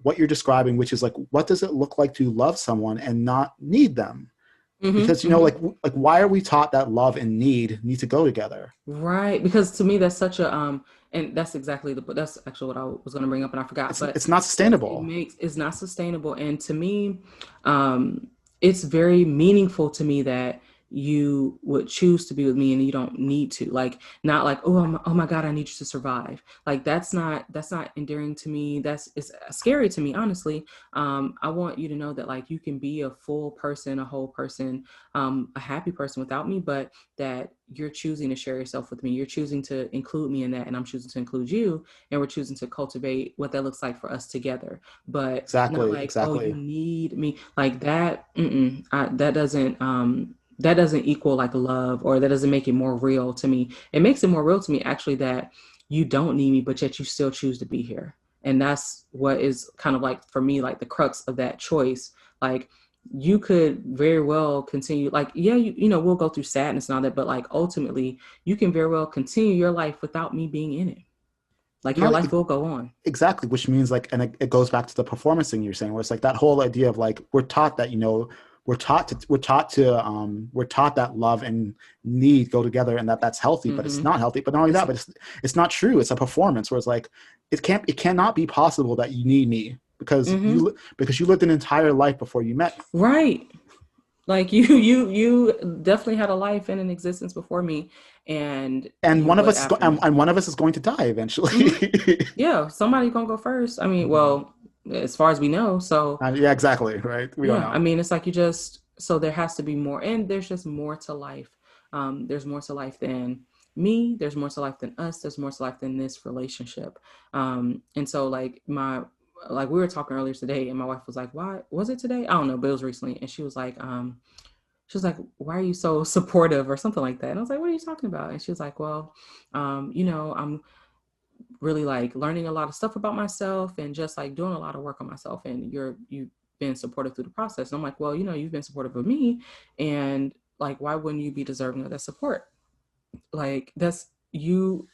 what you're describing, which is like, what does it look like to love someone and not need them? Because, you know, like why are we taught that love and need to go together? Right. Because to me, that's such a, and that's exactly that's actually what I was going to bring up, and I forgot, but it's not sustainable. It's not sustainable. And to me, it's very meaningful to me that you would choose to be with me and you don't need to, like, not like, oh my God, I need you to survive. Like, that's not endearing to me. It's scary to me, honestly. I want you to know that, like, you can be a full person, a whole person, a happy person without me, but that you're choosing to share yourself with me. You're choosing to include me in that, and I'm choosing to include you, and we're choosing to cultivate what that looks like for us together. But not like, oh, you need me, like that. That doesn't equal like love, or that doesn't make it more real to me. It makes it more real to me, actually, that you don't need me, but yet you still choose to be here. And that's what is kind of like, for me, like the crux of that choice. Like, you could very well continue, like, yeah, you know, we'll go through sadness and all that, but like, ultimately, you can very well continue your life without me being in it. Like, your life will go on. Exactly, which means, like, and it goes back to the performance thing you're saying, where it's like that whole idea of, like, we're taught that, you know, we're taught that love and need go together, and that's healthy, but it's not healthy. But not only that, but it's not true. It's a performance where it's like, it cannot be possible that you need me because you lived an entire life before you met. Right. Like, you definitely had a life and an existence before me, and one of us is going to die eventually. Yeah, somebody's gonna go first. I mean, well, as far as we know. So yeah, exactly, right. We don't know. I mean, it's like, so there has to be more, and there's just more to life. There's more to life than me. There's more to life than us. There's more to life than this relationship. And so, like, we were talking earlier today, and my wife was like, "Why was it today? I don't know, but it was recently." And she was like, "Why are you so supportive?" or something like that. And I was like, "What are you talking about?" And she was like, "Well, you know, I'm really like learning a lot of stuff about myself and just like doing a lot of work on myself. And you've been supportive through the process." And I'm like, "Well, you know, you've been supportive of me, and like, why wouldn't you be deserving of that support? Like, that's you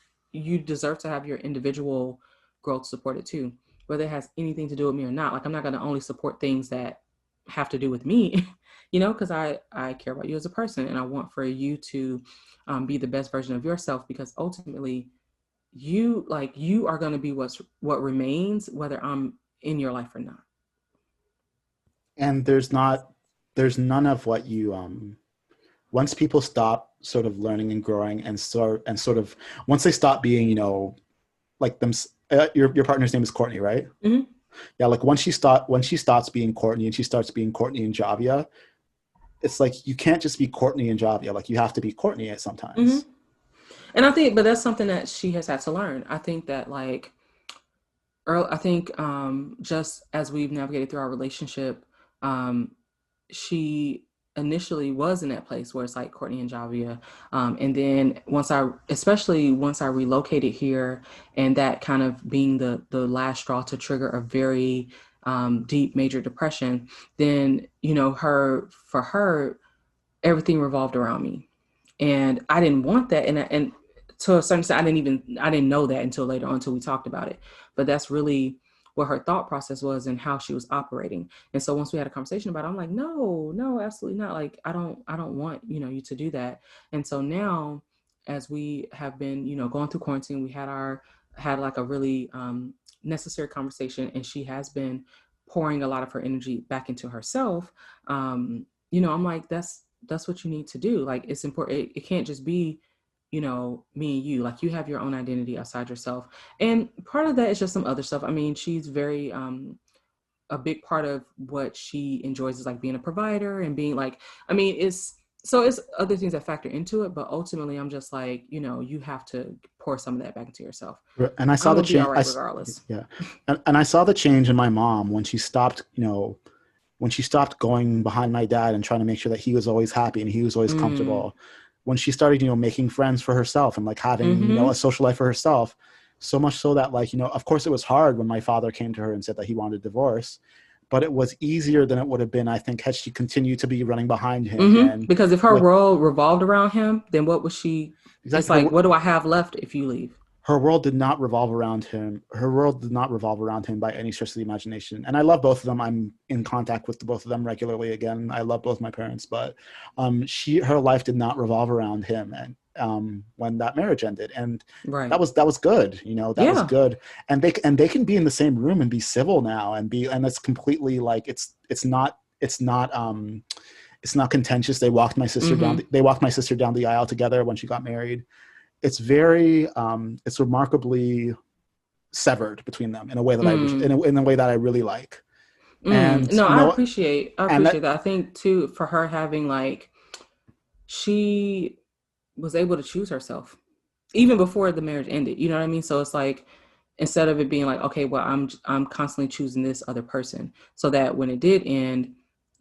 deserve to have your individual growth supported too, whether it has anything to do with me or not. Like, I'm not going to only support things that have to do with me, you know, because I care about you as a person, and I want for you to be the best version of yourself, because ultimately you are going to be what remains, whether I'm in your life or not." And there's none of what you once people stop sort of learning and growing and sort of once they stop being, you know, like them, your partner's name is Courtney, right? Mm-hmm. Yeah, like when she stops being Courtney and she starts being Courtney and Javia, it's like you can't just be Courtney and Javia. Like, you have to be Courtney at sometimes. Mm-hmm. And I think, but that's something that she has had to learn. I think that, like, just as we've navigated through our relationship, she initially was in that place where it's like Courtney and Javia. And then especially once I relocated here, and that kind of being the last straw to trigger a very deep major depression, then, you know, for her, everything revolved around me. And I didn't want that. And to a certain extent, I didn't know that until later on, until we talked about it. But that's really what her thought process was and how she was operating. And so once we had a conversation about it, I'm like, no, absolutely not. Like, I don't want, you know, you to do that. And so now, as we have been, you know, going through quarantine, we had like a really necessary conversation, and she has been pouring a lot of her energy back into herself. You know, I'm like, that's what you need to do. Like, it's important. It can't just be, you know, me and you. Like, you have your own identity outside yourself. And part of that is just some other stuff. I mean, she's very, a big part of what she enjoys is like being a provider and being like, I mean, it's other things that factor into it, but ultimately I'm just like, you know, you have to pour some of that back into yourself. And I saw the change. Regardless. Yeah. And I saw the change in my mom when she stopped, you know, when she stopped going behind my dad and trying to make sure that he was always happy and he was always comfortable. When she started, you know, making friends for herself and like having, you know, a social life for herself, so much so that, like, you know, of course it was hard when my father came to her and said that he wanted a divorce, but it was easier than it would have been, I think, had she continued to be running behind him. And because if her world revolved around him, then what was she? Exactly. It's like, what do I have left if you leave? Her world did not revolve around him. Her world did not revolve around him by any stretch of the imagination. And I love both of them. I'm in contact with both of them regularly. Again, I love both my parents, but her life did not revolve around him. And when that marriage ended, and that was good. You know, that was good. And they can be in the same room and be civil now, and it's completely like it's not It's not contentious. They walked my sister down the aisle together when she got married. It's very, it's remarkably severed between them in a way that in a way that I really like. And no, I appreciate that. I think too, for her having like, she was able to choose herself even before the marriage ended. You know what I mean? So it's like, instead of it being like, okay, well, I'm constantly choosing this other person, so that when it did end,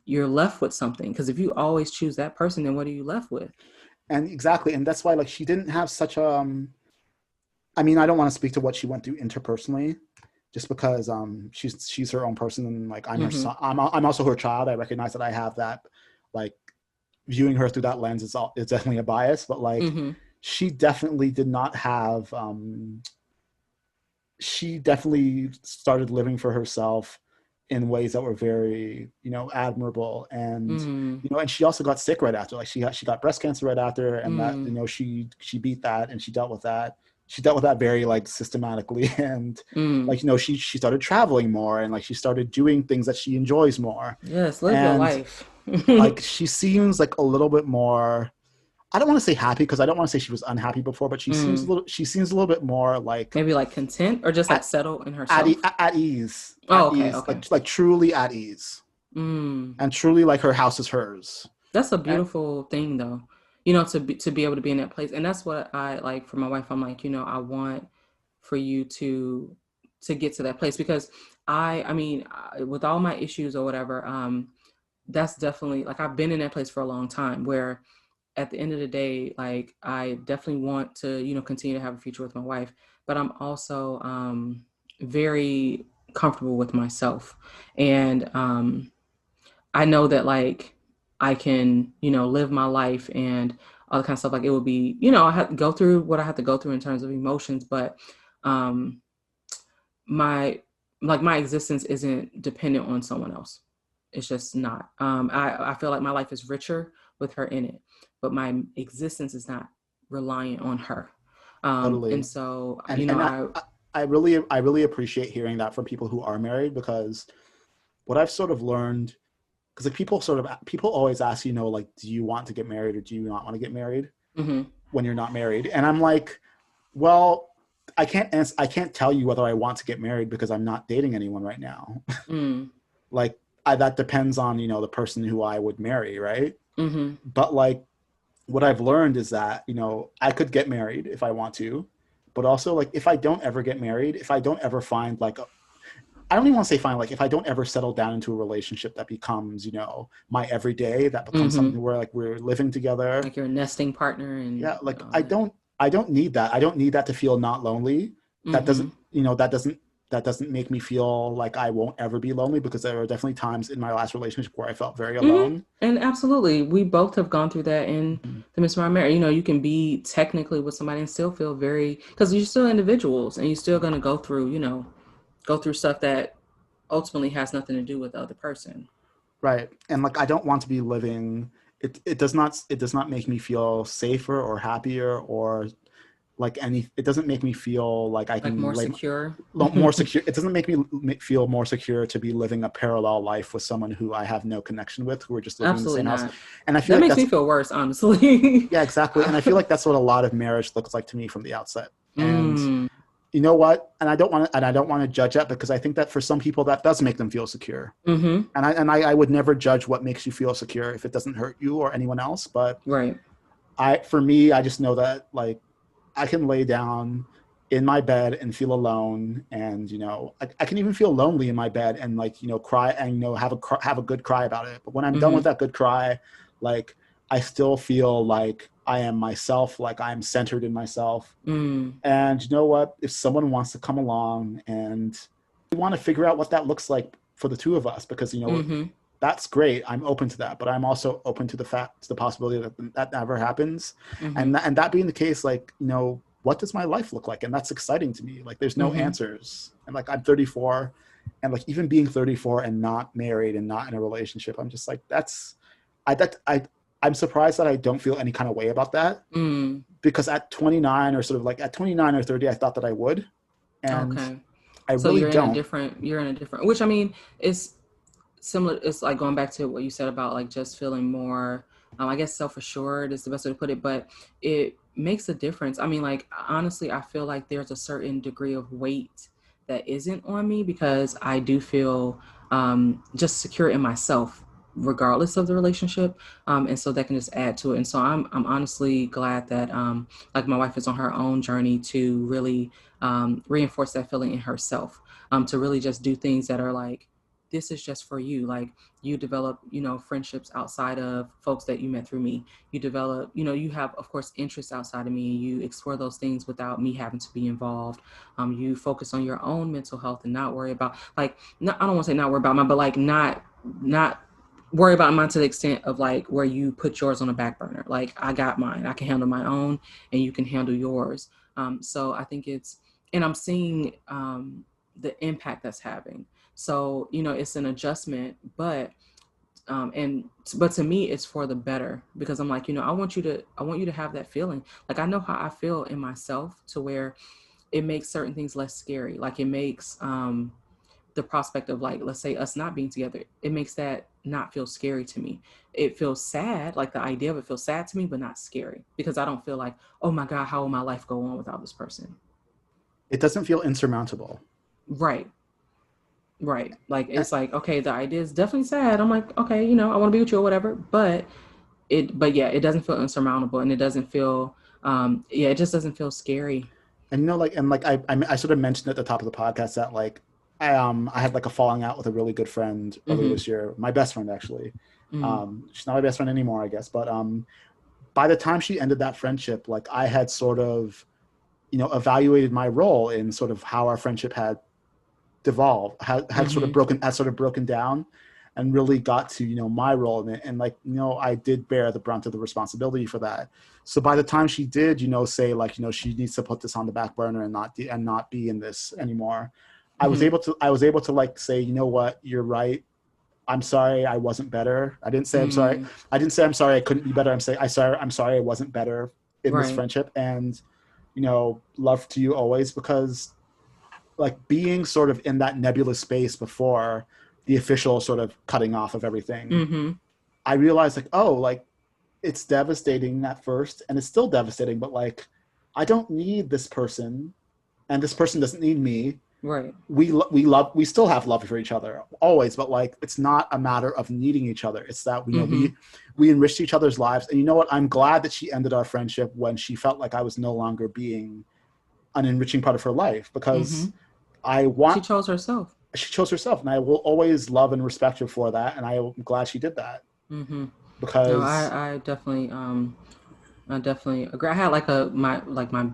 you're left with something. Because if you always choose that person, then what are you left with? And exactly. And that's why, like, she didn't have such a, I mean, I don't want to speak to what she went through interpersonally, just because she's her own person, and like I'm her son. I'm also her child. I recognize that I have that, like, viewing her through that lens is definitely a bias, but like she definitely did not have. She definitely started living for herself in ways that were very, admirable, and and she also got sick right after. Like she got breast cancer right after, and that she beat that, and she dealt with that. She dealt with that very like systematically, and like she started traveling more, and like she started doing things that she enjoys more. Yes, live your life. Like she seems like a little bit more. I don't want to say happy, because I don't want to say she was unhappy before, but she seems a little bit more like, maybe like content, or just like settled in herself, at ease. Okay. Like truly at ease, and truly like her house is hers. That's a beautiful thing, though. To be able to be in that place, and that's what I like for my wife. I'm like, I want for you to get to that place, because I mean, with all my issues or whatever, that's definitely like, I've been in that place for a long time, where at the end of the day, like, I definitely want to, continue to have a future with my wife, but I'm also very comfortable with myself. And I know that, like, I can, live my life and all the kind of stuff. Like, it would be, I have to go through what I have to go through in terms of emotions, but my existence isn't dependent on someone else. It's just not. I feel like my life is richer with her in it, but my existence is not reliant on her. Totally. And so, I really appreciate hearing that from people who are married, because what I've sort of learned, because like people always ask, like, do you want to get married or do you not want to get married when you're not married? And I'm like, well, I can't tell you whether I want to get married, because I'm not dating anyone right now. Like, that depends on, the person who I would marry, right? But like, what I've learned is that, I could get married if I want to, but also, like, if I don't ever get married, if I don't ever find like, I don't even want to say find, like, if I don't ever settle down into a relationship that becomes, my everyday, that becomes something where like we're living together, like you're a nesting partner, and like I don't need that. I don't need that to feel not lonely. That doesn't, that doesn't make me feel like I won't ever be lonely, because there are definitely times in my last relationship where I felt very alone. And absolutely, we both have gone through that in the midst of our marriage. You can be technically with somebody and still feel because you're still individuals, and you're still going to go through stuff that ultimately has nothing to do with the other person. Right. And like, I don't want to be living, it does not make me feel safer or happier, or like it doesn't make me feel like I can more secure. More secure. It doesn't make me feel more secure to be living a parallel life with someone who I have no connection with, who are just living in the same house. And I feel that makes me feel worse, honestly. Yeah, exactly. And I feel like that's what a lot of marriage looks like to me from the outset. And you know what? And I don't want to judge that, because I think that for some people that does make them feel secure. And I would never judge what makes you feel secure if it doesn't hurt you or anyone else. But for me, I just know that, like, I can lay down in my bed and feel alone, and I can even feel lonely in my bed, and like cry, and have a good cry about it. But when I'm done with that good cry, like, I still feel like I am myself, like I'm centered in myself. And you know what? If someone wants to come along and we want to figure out what that looks like for the two of us, because that's great. I'm open to that, but I'm also open to the possibility that never happens. And that being the case, like, what does my life look like? And that's exciting to me. Like, there's no answers. And like, I'm 34, and like, even being 34 and not married and not in a relationship, I'm just like, I'm surprised that I don't feel any kind of way about that. Because at 29 or 30, I thought that I would. And I really don't. You're in a different, which I mean, similar. It's like going back to what you said about like just feeling more, I guess self-assured is the best way to put it, but it makes a difference. I mean, like, honestly, I feel like there's a certain degree of weight that isn't on me because I do feel just secure in myself regardless of the relationship. And so that can just add to it. And so I'm honestly glad that like my wife is on her own journey to really reinforce that feeling in herself, to really just do things that are like, this is just for you. Like, you develop, friendships outside of folks that you met through me. You develop, you have, of course, interests outside of me. You explore those things without me having to be involved. You focus on your own mental health and not worry about, like, I don't want to say not worry about mine, but like not worry about mine to the extent of like where you put yours on a back burner. Like, I got mine, I can handle my own, and you can handle yours. So I think and I'm seeing the impact that's having. So, it's an adjustment, but to me, it's for the better, because I'm like, I want you to have that feeling. Like, I know how I feel in myself, to where it makes certain things less scary. Like, it makes the prospect of, like, let's say us not being together, it makes that not feel scary to me. It feels sad. Like, the idea of it feels sad to me, but not scary, because I don't feel like, oh my God, how will my life go on without this person? It doesn't feel insurmountable. Right. Like, it's like, okay, the idea is definitely sad. I'm like, okay, I want to be with you or whatever, but yeah, it doesn't feel insurmountable, and it doesn't feel, it just doesn't feel scary. And I sort of mentioned at the top of the podcast that like I had like a falling out with a really good friend earlier this year, my best friend actually. She's not my best friend anymore, I guess, but by the time she ended that friendship, like, I had sort of evaluated my role in sort of how our friendship had devolved, had sort of broken down, and really got to my role in it. And like, I did bear the brunt of the responsibility for that. So by the time she did say like, she needs to put this on the back burner and not be in this anymore, I was able to like say, you know what, you're right, I'm sorry I wasn't better. I didn't say I'm sorry. I didn't say I'm sorry I couldn't be better. I'm sorry I wasn't better in this friendship. And love to you always, because like being sort of in that nebulous space before the official sort of cutting off of everything, I realized like, oh, like, it's devastating at first, and it's still devastating, but like, I don't need this person, and this person doesn't need me. Right. We still have love for each other always, but like, it's not a matter of needing each other. It's that we enriched each other's lives. And you know what? I'm glad that she ended our friendship when she felt like I was no longer being an enriching part of her life, because she chose herself. She chose herself, and I will always love and respect her for that. And I'm glad she did that. Because no, I definitely agree. I had like my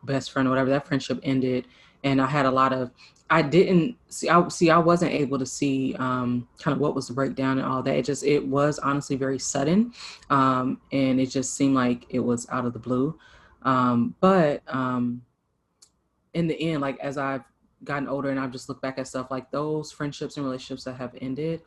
best friend or whatever. That friendship ended, and I had a lot of. I didn't see. I wasn't able to see kind of what was the breakdown and all that. It was honestly very sudden, and it just seemed like it was out of the blue. But in the end, like, as I've gotten older and I've just looked back at stuff, like those friendships and relationships that have ended,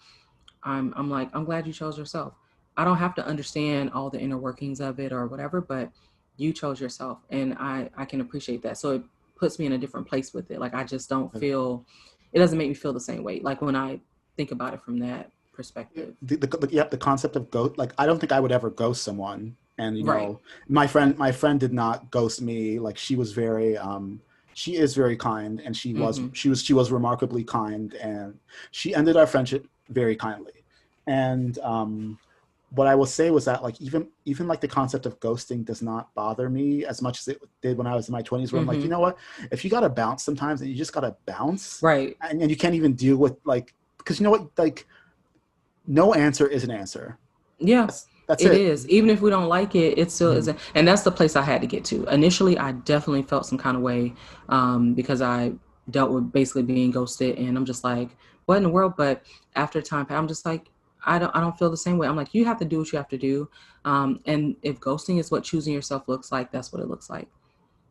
I'm like, I'm glad you chose yourself. I don't have to understand all the inner workings of it or whatever, but you chose yourself, and I can appreciate that. So it puts me in a different place with it. Like, I just don't feel, it doesn't make me feel the same way. Like, when I think about it from that perspective. The concept of ghost, like, I don't think I would ever ghost someone. And, my friend did not ghost me. Like, she was very, she is very kind, and she was remarkably kind, and she ended our friendship very kindly. And what I will say was that, like, even like the concept of ghosting does not bother me as much as it did when I was in my 20s, where I'm like, you know what, if you gotta bounce sometimes, and you just gotta bounce, right? And you can't even deal with, like, because you know what, like, no answer is an answer. Yeah. That's it. It is. Even if we don't like it, it still isn't. And that's the place I had to get to. Initially, I definitely felt some kind of way because I dealt with basically being ghosted, and I'm just like, what in the world? But after time, I'm just like, I don't feel the same way. I'm like, you have to do what you have to do. And if ghosting is what choosing yourself looks like, that's what it looks like.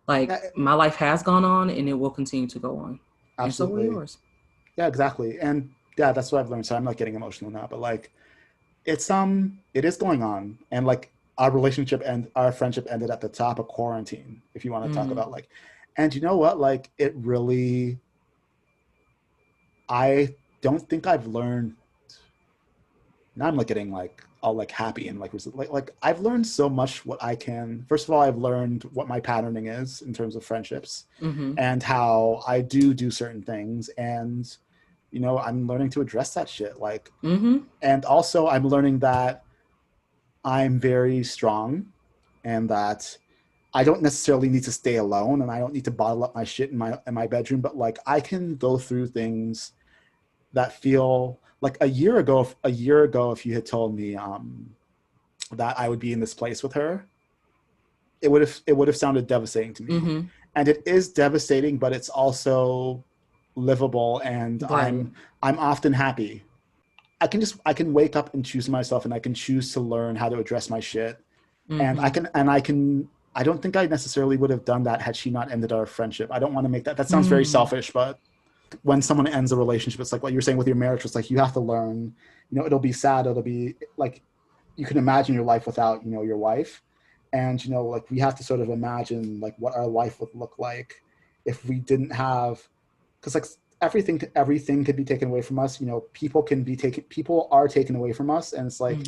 Like, my life has gone on, and it will continue to go on. Absolutely. And so will yours. Yeah, exactly. And yeah, that's what I've learned. So I'm not getting emotional now, but like, it is going on. And like, our relationship and our friendship ended at the top of quarantine, if you want to talk about, like, and you know what, like, it really, I don't think I've learned now I'm like getting like all like happy and like I've learned so much what I can. First of all, I've learned what my patterning is in terms of friendships and how I do certain things, and I'm learning to address that shit. Like, and also I'm learning that I'm very strong and that I don't necessarily need to stay alone and I don't need to bottle up my shit in my bedroom, but like I can go through things that feel like a year ago, if you had told me that I would be in this place with her, it would have sounded devastating to me. And it is devastating, but it's also livable, and Right. I'm often happy. I can wake up and choose myself, and I can choose to learn how to address my shit. And I don't think I necessarily would have done that had she not ended our friendship. I don't want to make that sounds very selfish, but when someone ends a relationship, it's like what you're saying with your marriage. It's like you have to learn, it'll be sad. It'll be like, you can imagine your life without, your wife. And, like we have to sort of imagine like what our life would look like if we didn't have, because like everything could be taken away from us. People are taken away from us. And it's like,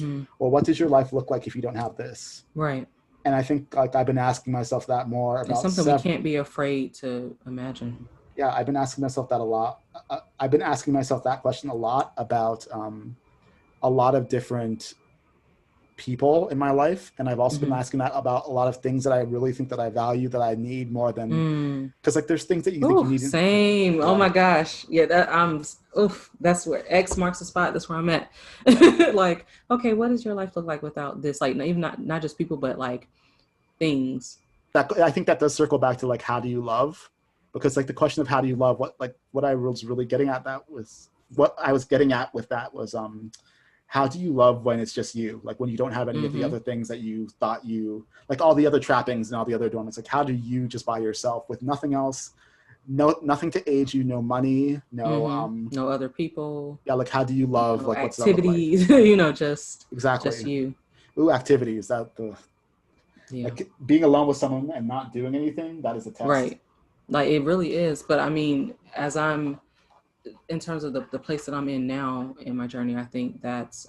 well, what does your life look like if you don't have this? Right. And I think like I've been asking myself that more about it's something we can't be afraid to imagine. Yeah, I've been asking myself that a lot. I've been asking myself that question a lot about a lot of different people in my life, and I've also been asking that about a lot of things that I really think that I value, that I need more than, because like there's things that you think you need. Same. Oh my gosh. Yeah, that's where X marks the spot. That's where I'm at. Like, okay, what does your life look like without this? Like, even not just people, but like things. I think that does circle back to like, how do you love? Because like the question of how do you love, what I was really getting at with that was how do you love when it's just you? Like when you don't have any of the other things that you thought you, like all the other trappings and all the other adornments, like how do you just by yourself with nothing else, nothing to aid you, no money, no other people. Yeah, like how do you love, like what's activities, just exactly just you. Ooh, activities, like being alone with someone and not doing anything, that is a test. Right. Like it really is. But I mean, as I'm in terms of the place that I'm in now in my journey, I think that's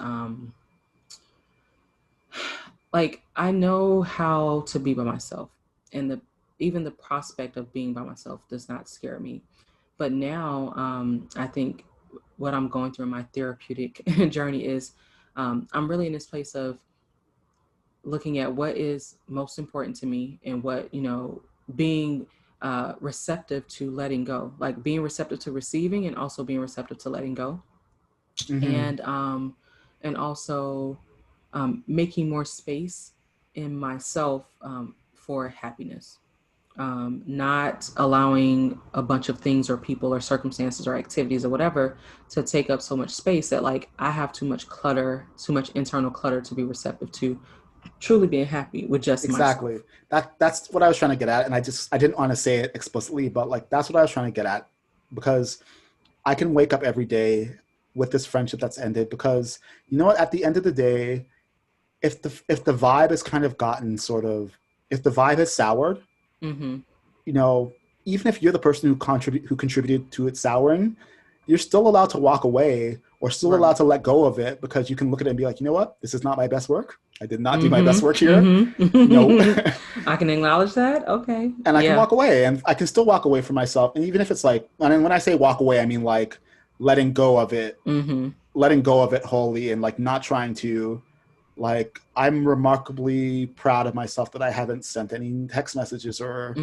like I know how to be by myself, and even the prospect of being by myself does not scare me. But now I think what I'm going through in my therapeutic journey is I'm really in this place of looking at what is most important to me and what, being receptive to letting go, like being receptive to receiving and also being receptive to letting go. And also making more space in myself for happiness. Not allowing a bunch of things or people or circumstances or activities or whatever to take up so much space that like I have too much internal clutter to be receptive to truly being happy with just exactly myself. That's what I was trying to get at, and I didn't want to say it explicitly, but like that's what I was trying to get at, because I can wake up every day with this friendship that's ended, because you know what, at the end of the day, if the vibe has kind of gotten if the vibe has soured, even if you're the person who contributed to it souring, you're still allowed to walk away or still allowed to let go of it, because you can look at it and be like, you know what, this is not my best work. I did not do my best work here. I can acknowledge that. Okay. And I can walk away, and I can still walk away from myself. And even if it's like, when I say walk away, I mean like letting go of it, wholly, and like not trying to, like, I'm remarkably proud of myself that I haven't sent any text messages or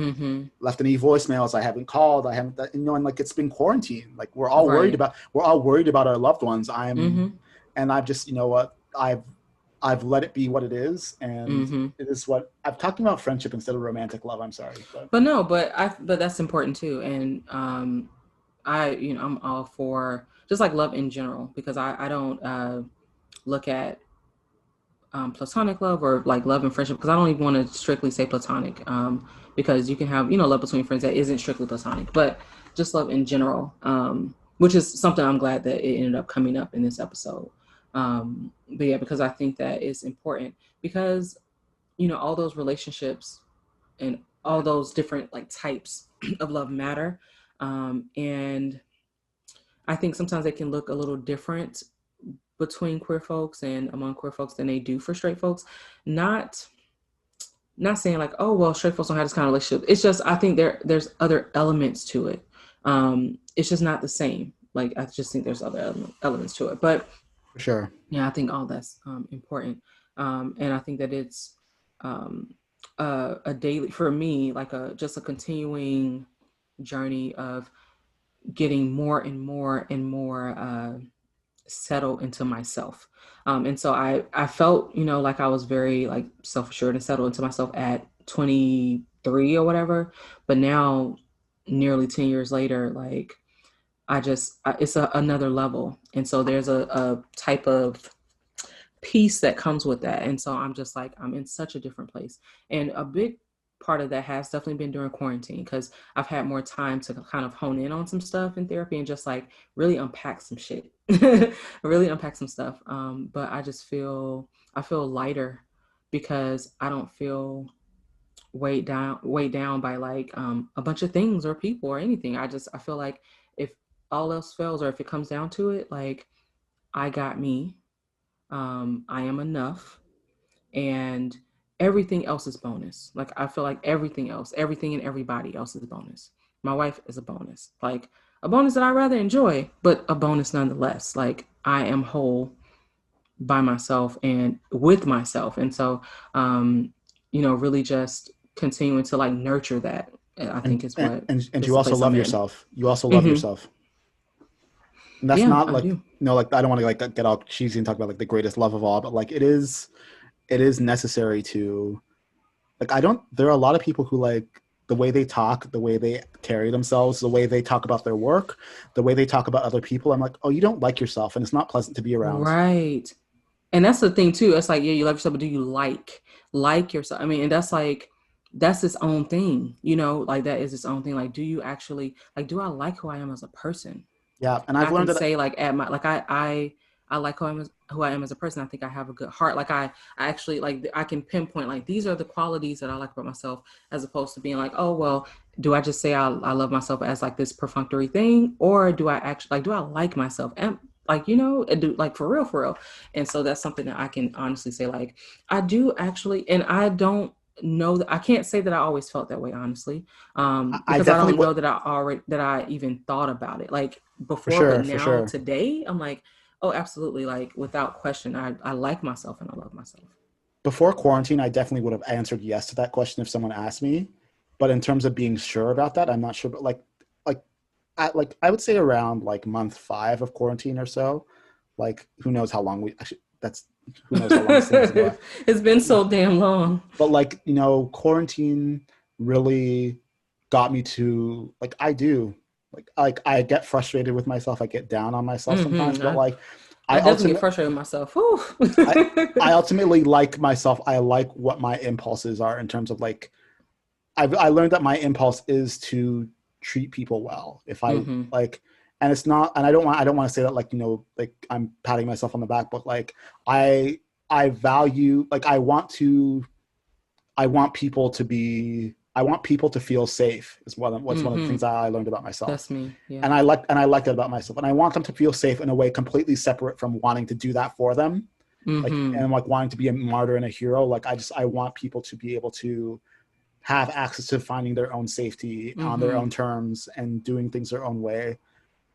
left any voicemails. I haven't called. I haven't, and like it's been quarantine. Like we're all worried about our loved ones. And I've just, you know what, I've let it be what it is, and it is what I'm talking about. Friendship instead of romantic love. I'm sorry, but that's important too. And I'm all for just like love in general, because I don't look at platonic love or like love and friendship, because I don't even want to strictly say platonic, because you can have love between friends that isn't strictly platonic, but just love in general, which is something I'm glad that it ended up coming up in this episode. But yeah, because I think that is important, because all those relationships and all those different like types of love matter, and I think sometimes they can look a little different, between queer folks and among queer folks than they do for straight folks. Not saying like, oh, well, straight folks don't have this kind of relationship. It's just, I think there's other elements to it. It's just not the same. Like, I just think there's other elements to it. But for sure. Yeah, I think all that's important. And I think that it's a daily, for me, like just a continuing journey of getting more and more and more settled into myself. And so I felt, like I was very like self-assured and settled into myself at 23 or whatever. But now, nearly 10 years later, like it's another level. And so there's a type of peace that comes with that. And so I'm just like, I'm in such a different place. And a big part of that has definitely been during quarantine, because I've had more time to kind of hone in on some stuff in therapy and just like really unpack some shit, really unpack some stuff. But I feel lighter because I don't feel weighed down by like a bunch of things or people or anything. I feel like if all else fails, or if it comes down to it, like I got me, I am enough, and everything else is bonus. Like I feel like everything and everybody else is a bonus. My wife is a bonus, like a bonus that I rather enjoy, but a bonus nonetheless. Like I am whole by myself and with myself. And so, really just continuing to like nurture that, I think is what. And you also love yourself. You also love yourself. And that's not like, like, I don't want to like get all cheesy and talk about like the greatest love of all, but like it is necessary to like, there are a lot of people who like the way they talk, the way they carry themselves, the way they talk about their work, the way they talk about other people. I'm like, oh, you don't like yourself, and it's not pleasant to be around. Right. And that's the thing too. It's like, yeah, you love yourself, but do you like yourself? I mean, and that's like, that's its own thing, like that is its own thing. Like, do you actually, like, do I like who I am as a person? Yeah. And I've learned that say like at my, like, I like who I am as a person. I think I have a good heart. Like I actually, like, I can pinpoint like, these are the qualities that I like about myself, as opposed to being like, oh, well, do I just say I love myself as like this perfunctory thing? Or do I actually, like, do I like myself? And like, do like for real. And so that's something that I can honestly say, like, I do actually, and I don't know that I can't say that I always felt that way, honestly. Because I don't know that I even thought about it like before, but now today I'm like, oh, absolutely. Like without question, I like myself and I love myself. Before quarantine, I definitely would have answered yes to that question if someone asked me. But in terms of being sure about that, I'm not sure. But I would say around like month 5 of quarantine or so, like who knows how long who knows how long this thing's left. It's been so damn long. But like, quarantine really got me to like, I get frustrated with myself. I get down on myself sometimes, but like I definitely get frustrated with myself. I ultimately like myself. I like what my impulses are in terms of like, I learned that my impulse is to treat people well. If I like, and it's not, and I don't want to say that like, like I'm patting myself on the back, but like I value, like I want people to feel safe is one of the things that I learned about myself. That's me. Yeah. And I like that about myself. And I want them to feel safe in a way completely separate from wanting to do that for them. Like, and like wanting to be a martyr and a hero. Like I want people to be able to have access to finding their own safety on their own terms and doing things their own way.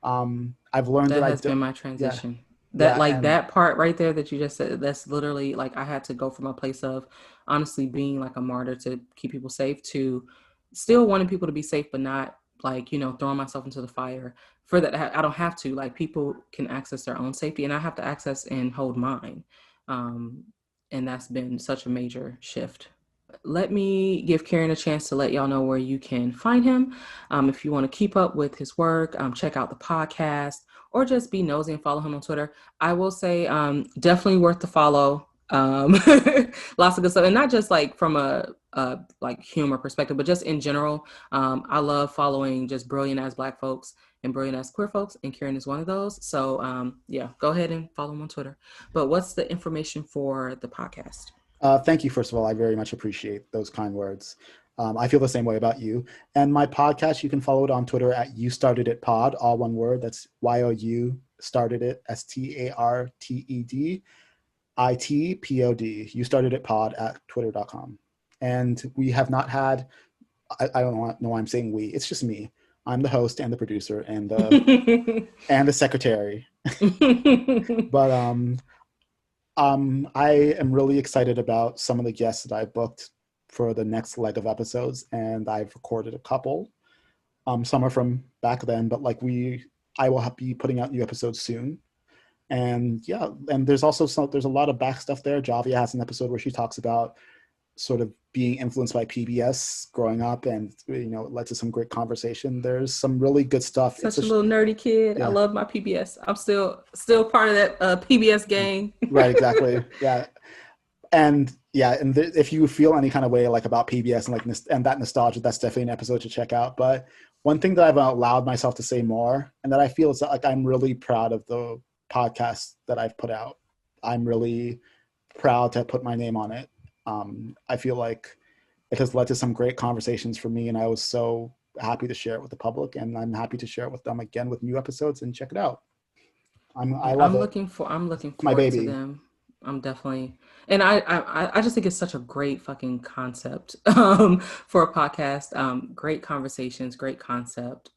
I've learned that has been my transition. Yeah. That part right there that you just said, that's literally like, I had to go from a place of honestly being like a martyr to keep people safe to still wanting people to be safe, but not like, throwing myself into the fire for that. I don't have to, like, people can access their own safety and I have to access and hold mine. And that's been such a major shift. Let me give Kieran a chance to let y'all know where you can find him. If you want to keep up with his work, check out the podcast, or just be nosy and follow him on Twitter. I will say definitely worth the follow. Lots of good stuff. And not just like from a like humor perspective, but just in general. I love following just brilliant ass Black folks and brilliant ass queer folks. And Kieran is one of those. So yeah, go ahead and follow him on Twitter. But what's the information for the podcast? Thank you. First of all, I very much appreciate those kind words. I feel the same way about you. And my podcast, you can follow it on Twitter at You Started It Pod, all one word. That's YOU Started It, STARTEDITPOD. You Started It Pod at twitter.com. And we have not had, I don't know why I'm saying we, it's just me. I'm the host and the producer and and the secretary. But I am really excited about some of the guests that I booked for the next leg of episodes, and I've recorded a couple. Some are from back then, but like I will be putting out new episodes soon. And yeah, and there's also there's a lot of back stuff there. Javia has an episode where she talks about sort of being influenced by PBS growing up, and it led to some great conversation. There's some really good stuff. Such a little nerdy kid. Yeah. I love my PBS. I'm still part of that PBS gang. Right, exactly. Yeah. And if you feel any kind of way like about PBS and that nostalgia, that's definitely an episode to check out. But one thing that I've allowed myself to say more, and that I feel is that like I'm really proud of the podcast that I've put out. I'm really proud to put my name on it. I feel like it has led to some great conversations for me, and I was so happy to share it with the public, and I'm happy to share it with them again with new episodes, and check it out. I'm looking forward my baby. To them. I'm definitely, and I just think it's such a great fucking concept for a podcast. Great conversations, great concept.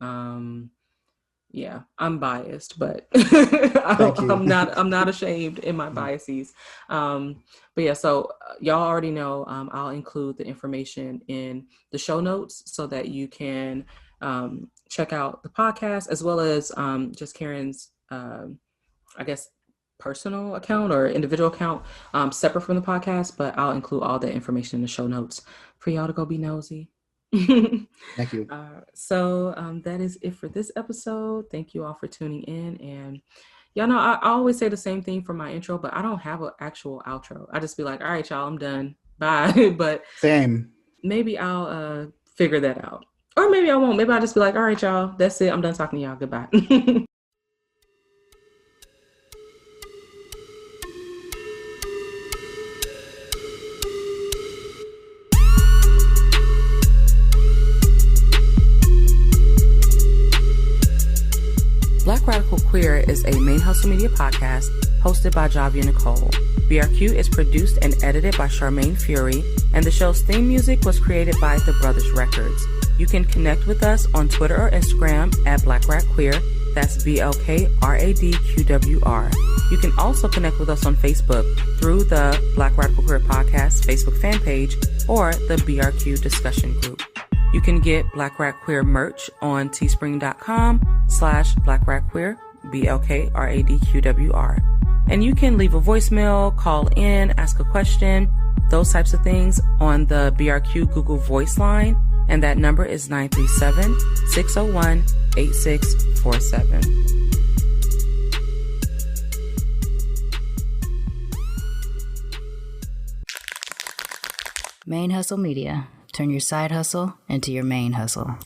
Yeah, I'm biased, but I'm not ashamed in my biases. But yeah, so y'all already know, I'll include the information in the show notes so that you can check out the podcast, as well as just Kieran's, I guess, personal account or individual account, separate from the podcast, but I'll include all that information in the show notes for y'all to go be nosy. Thank you. So that is it for this episode. Thank you all for tuning in. And y'all know I always say the same thing for my intro, but I don't have an actual outro. I just be like, all right, y'all, I'm done. Bye. But same. Maybe I'll figure that out. Or maybe I won't. Maybe I'll just be like, all right, y'all, that's it. I'm done talking to y'all. Goodbye. Black Radical Queer is a ManeHustle Media podcast hosted by Javia Nicole. BRQ is produced and edited by Charmaine Fury, and the show's theme music was created by The Brothers Records. You can connect with us on Twitter or Instagram at Black Rad Queer. That's BLK RAD QWR. You can also connect with us on Facebook through the Black Radical Queer Podcast Facebook fan page or the BRQ discussion group. You can get Black Rad Queer merch on teespring.com/Black Rad Queer, BLK RAD QWR. And you can leave a voicemail, call in, ask a question, those types of things on the BRQ Google Voice line. And that number is 937-601-8647. ManeHustle Media. Turn your side hustle into your main hustle.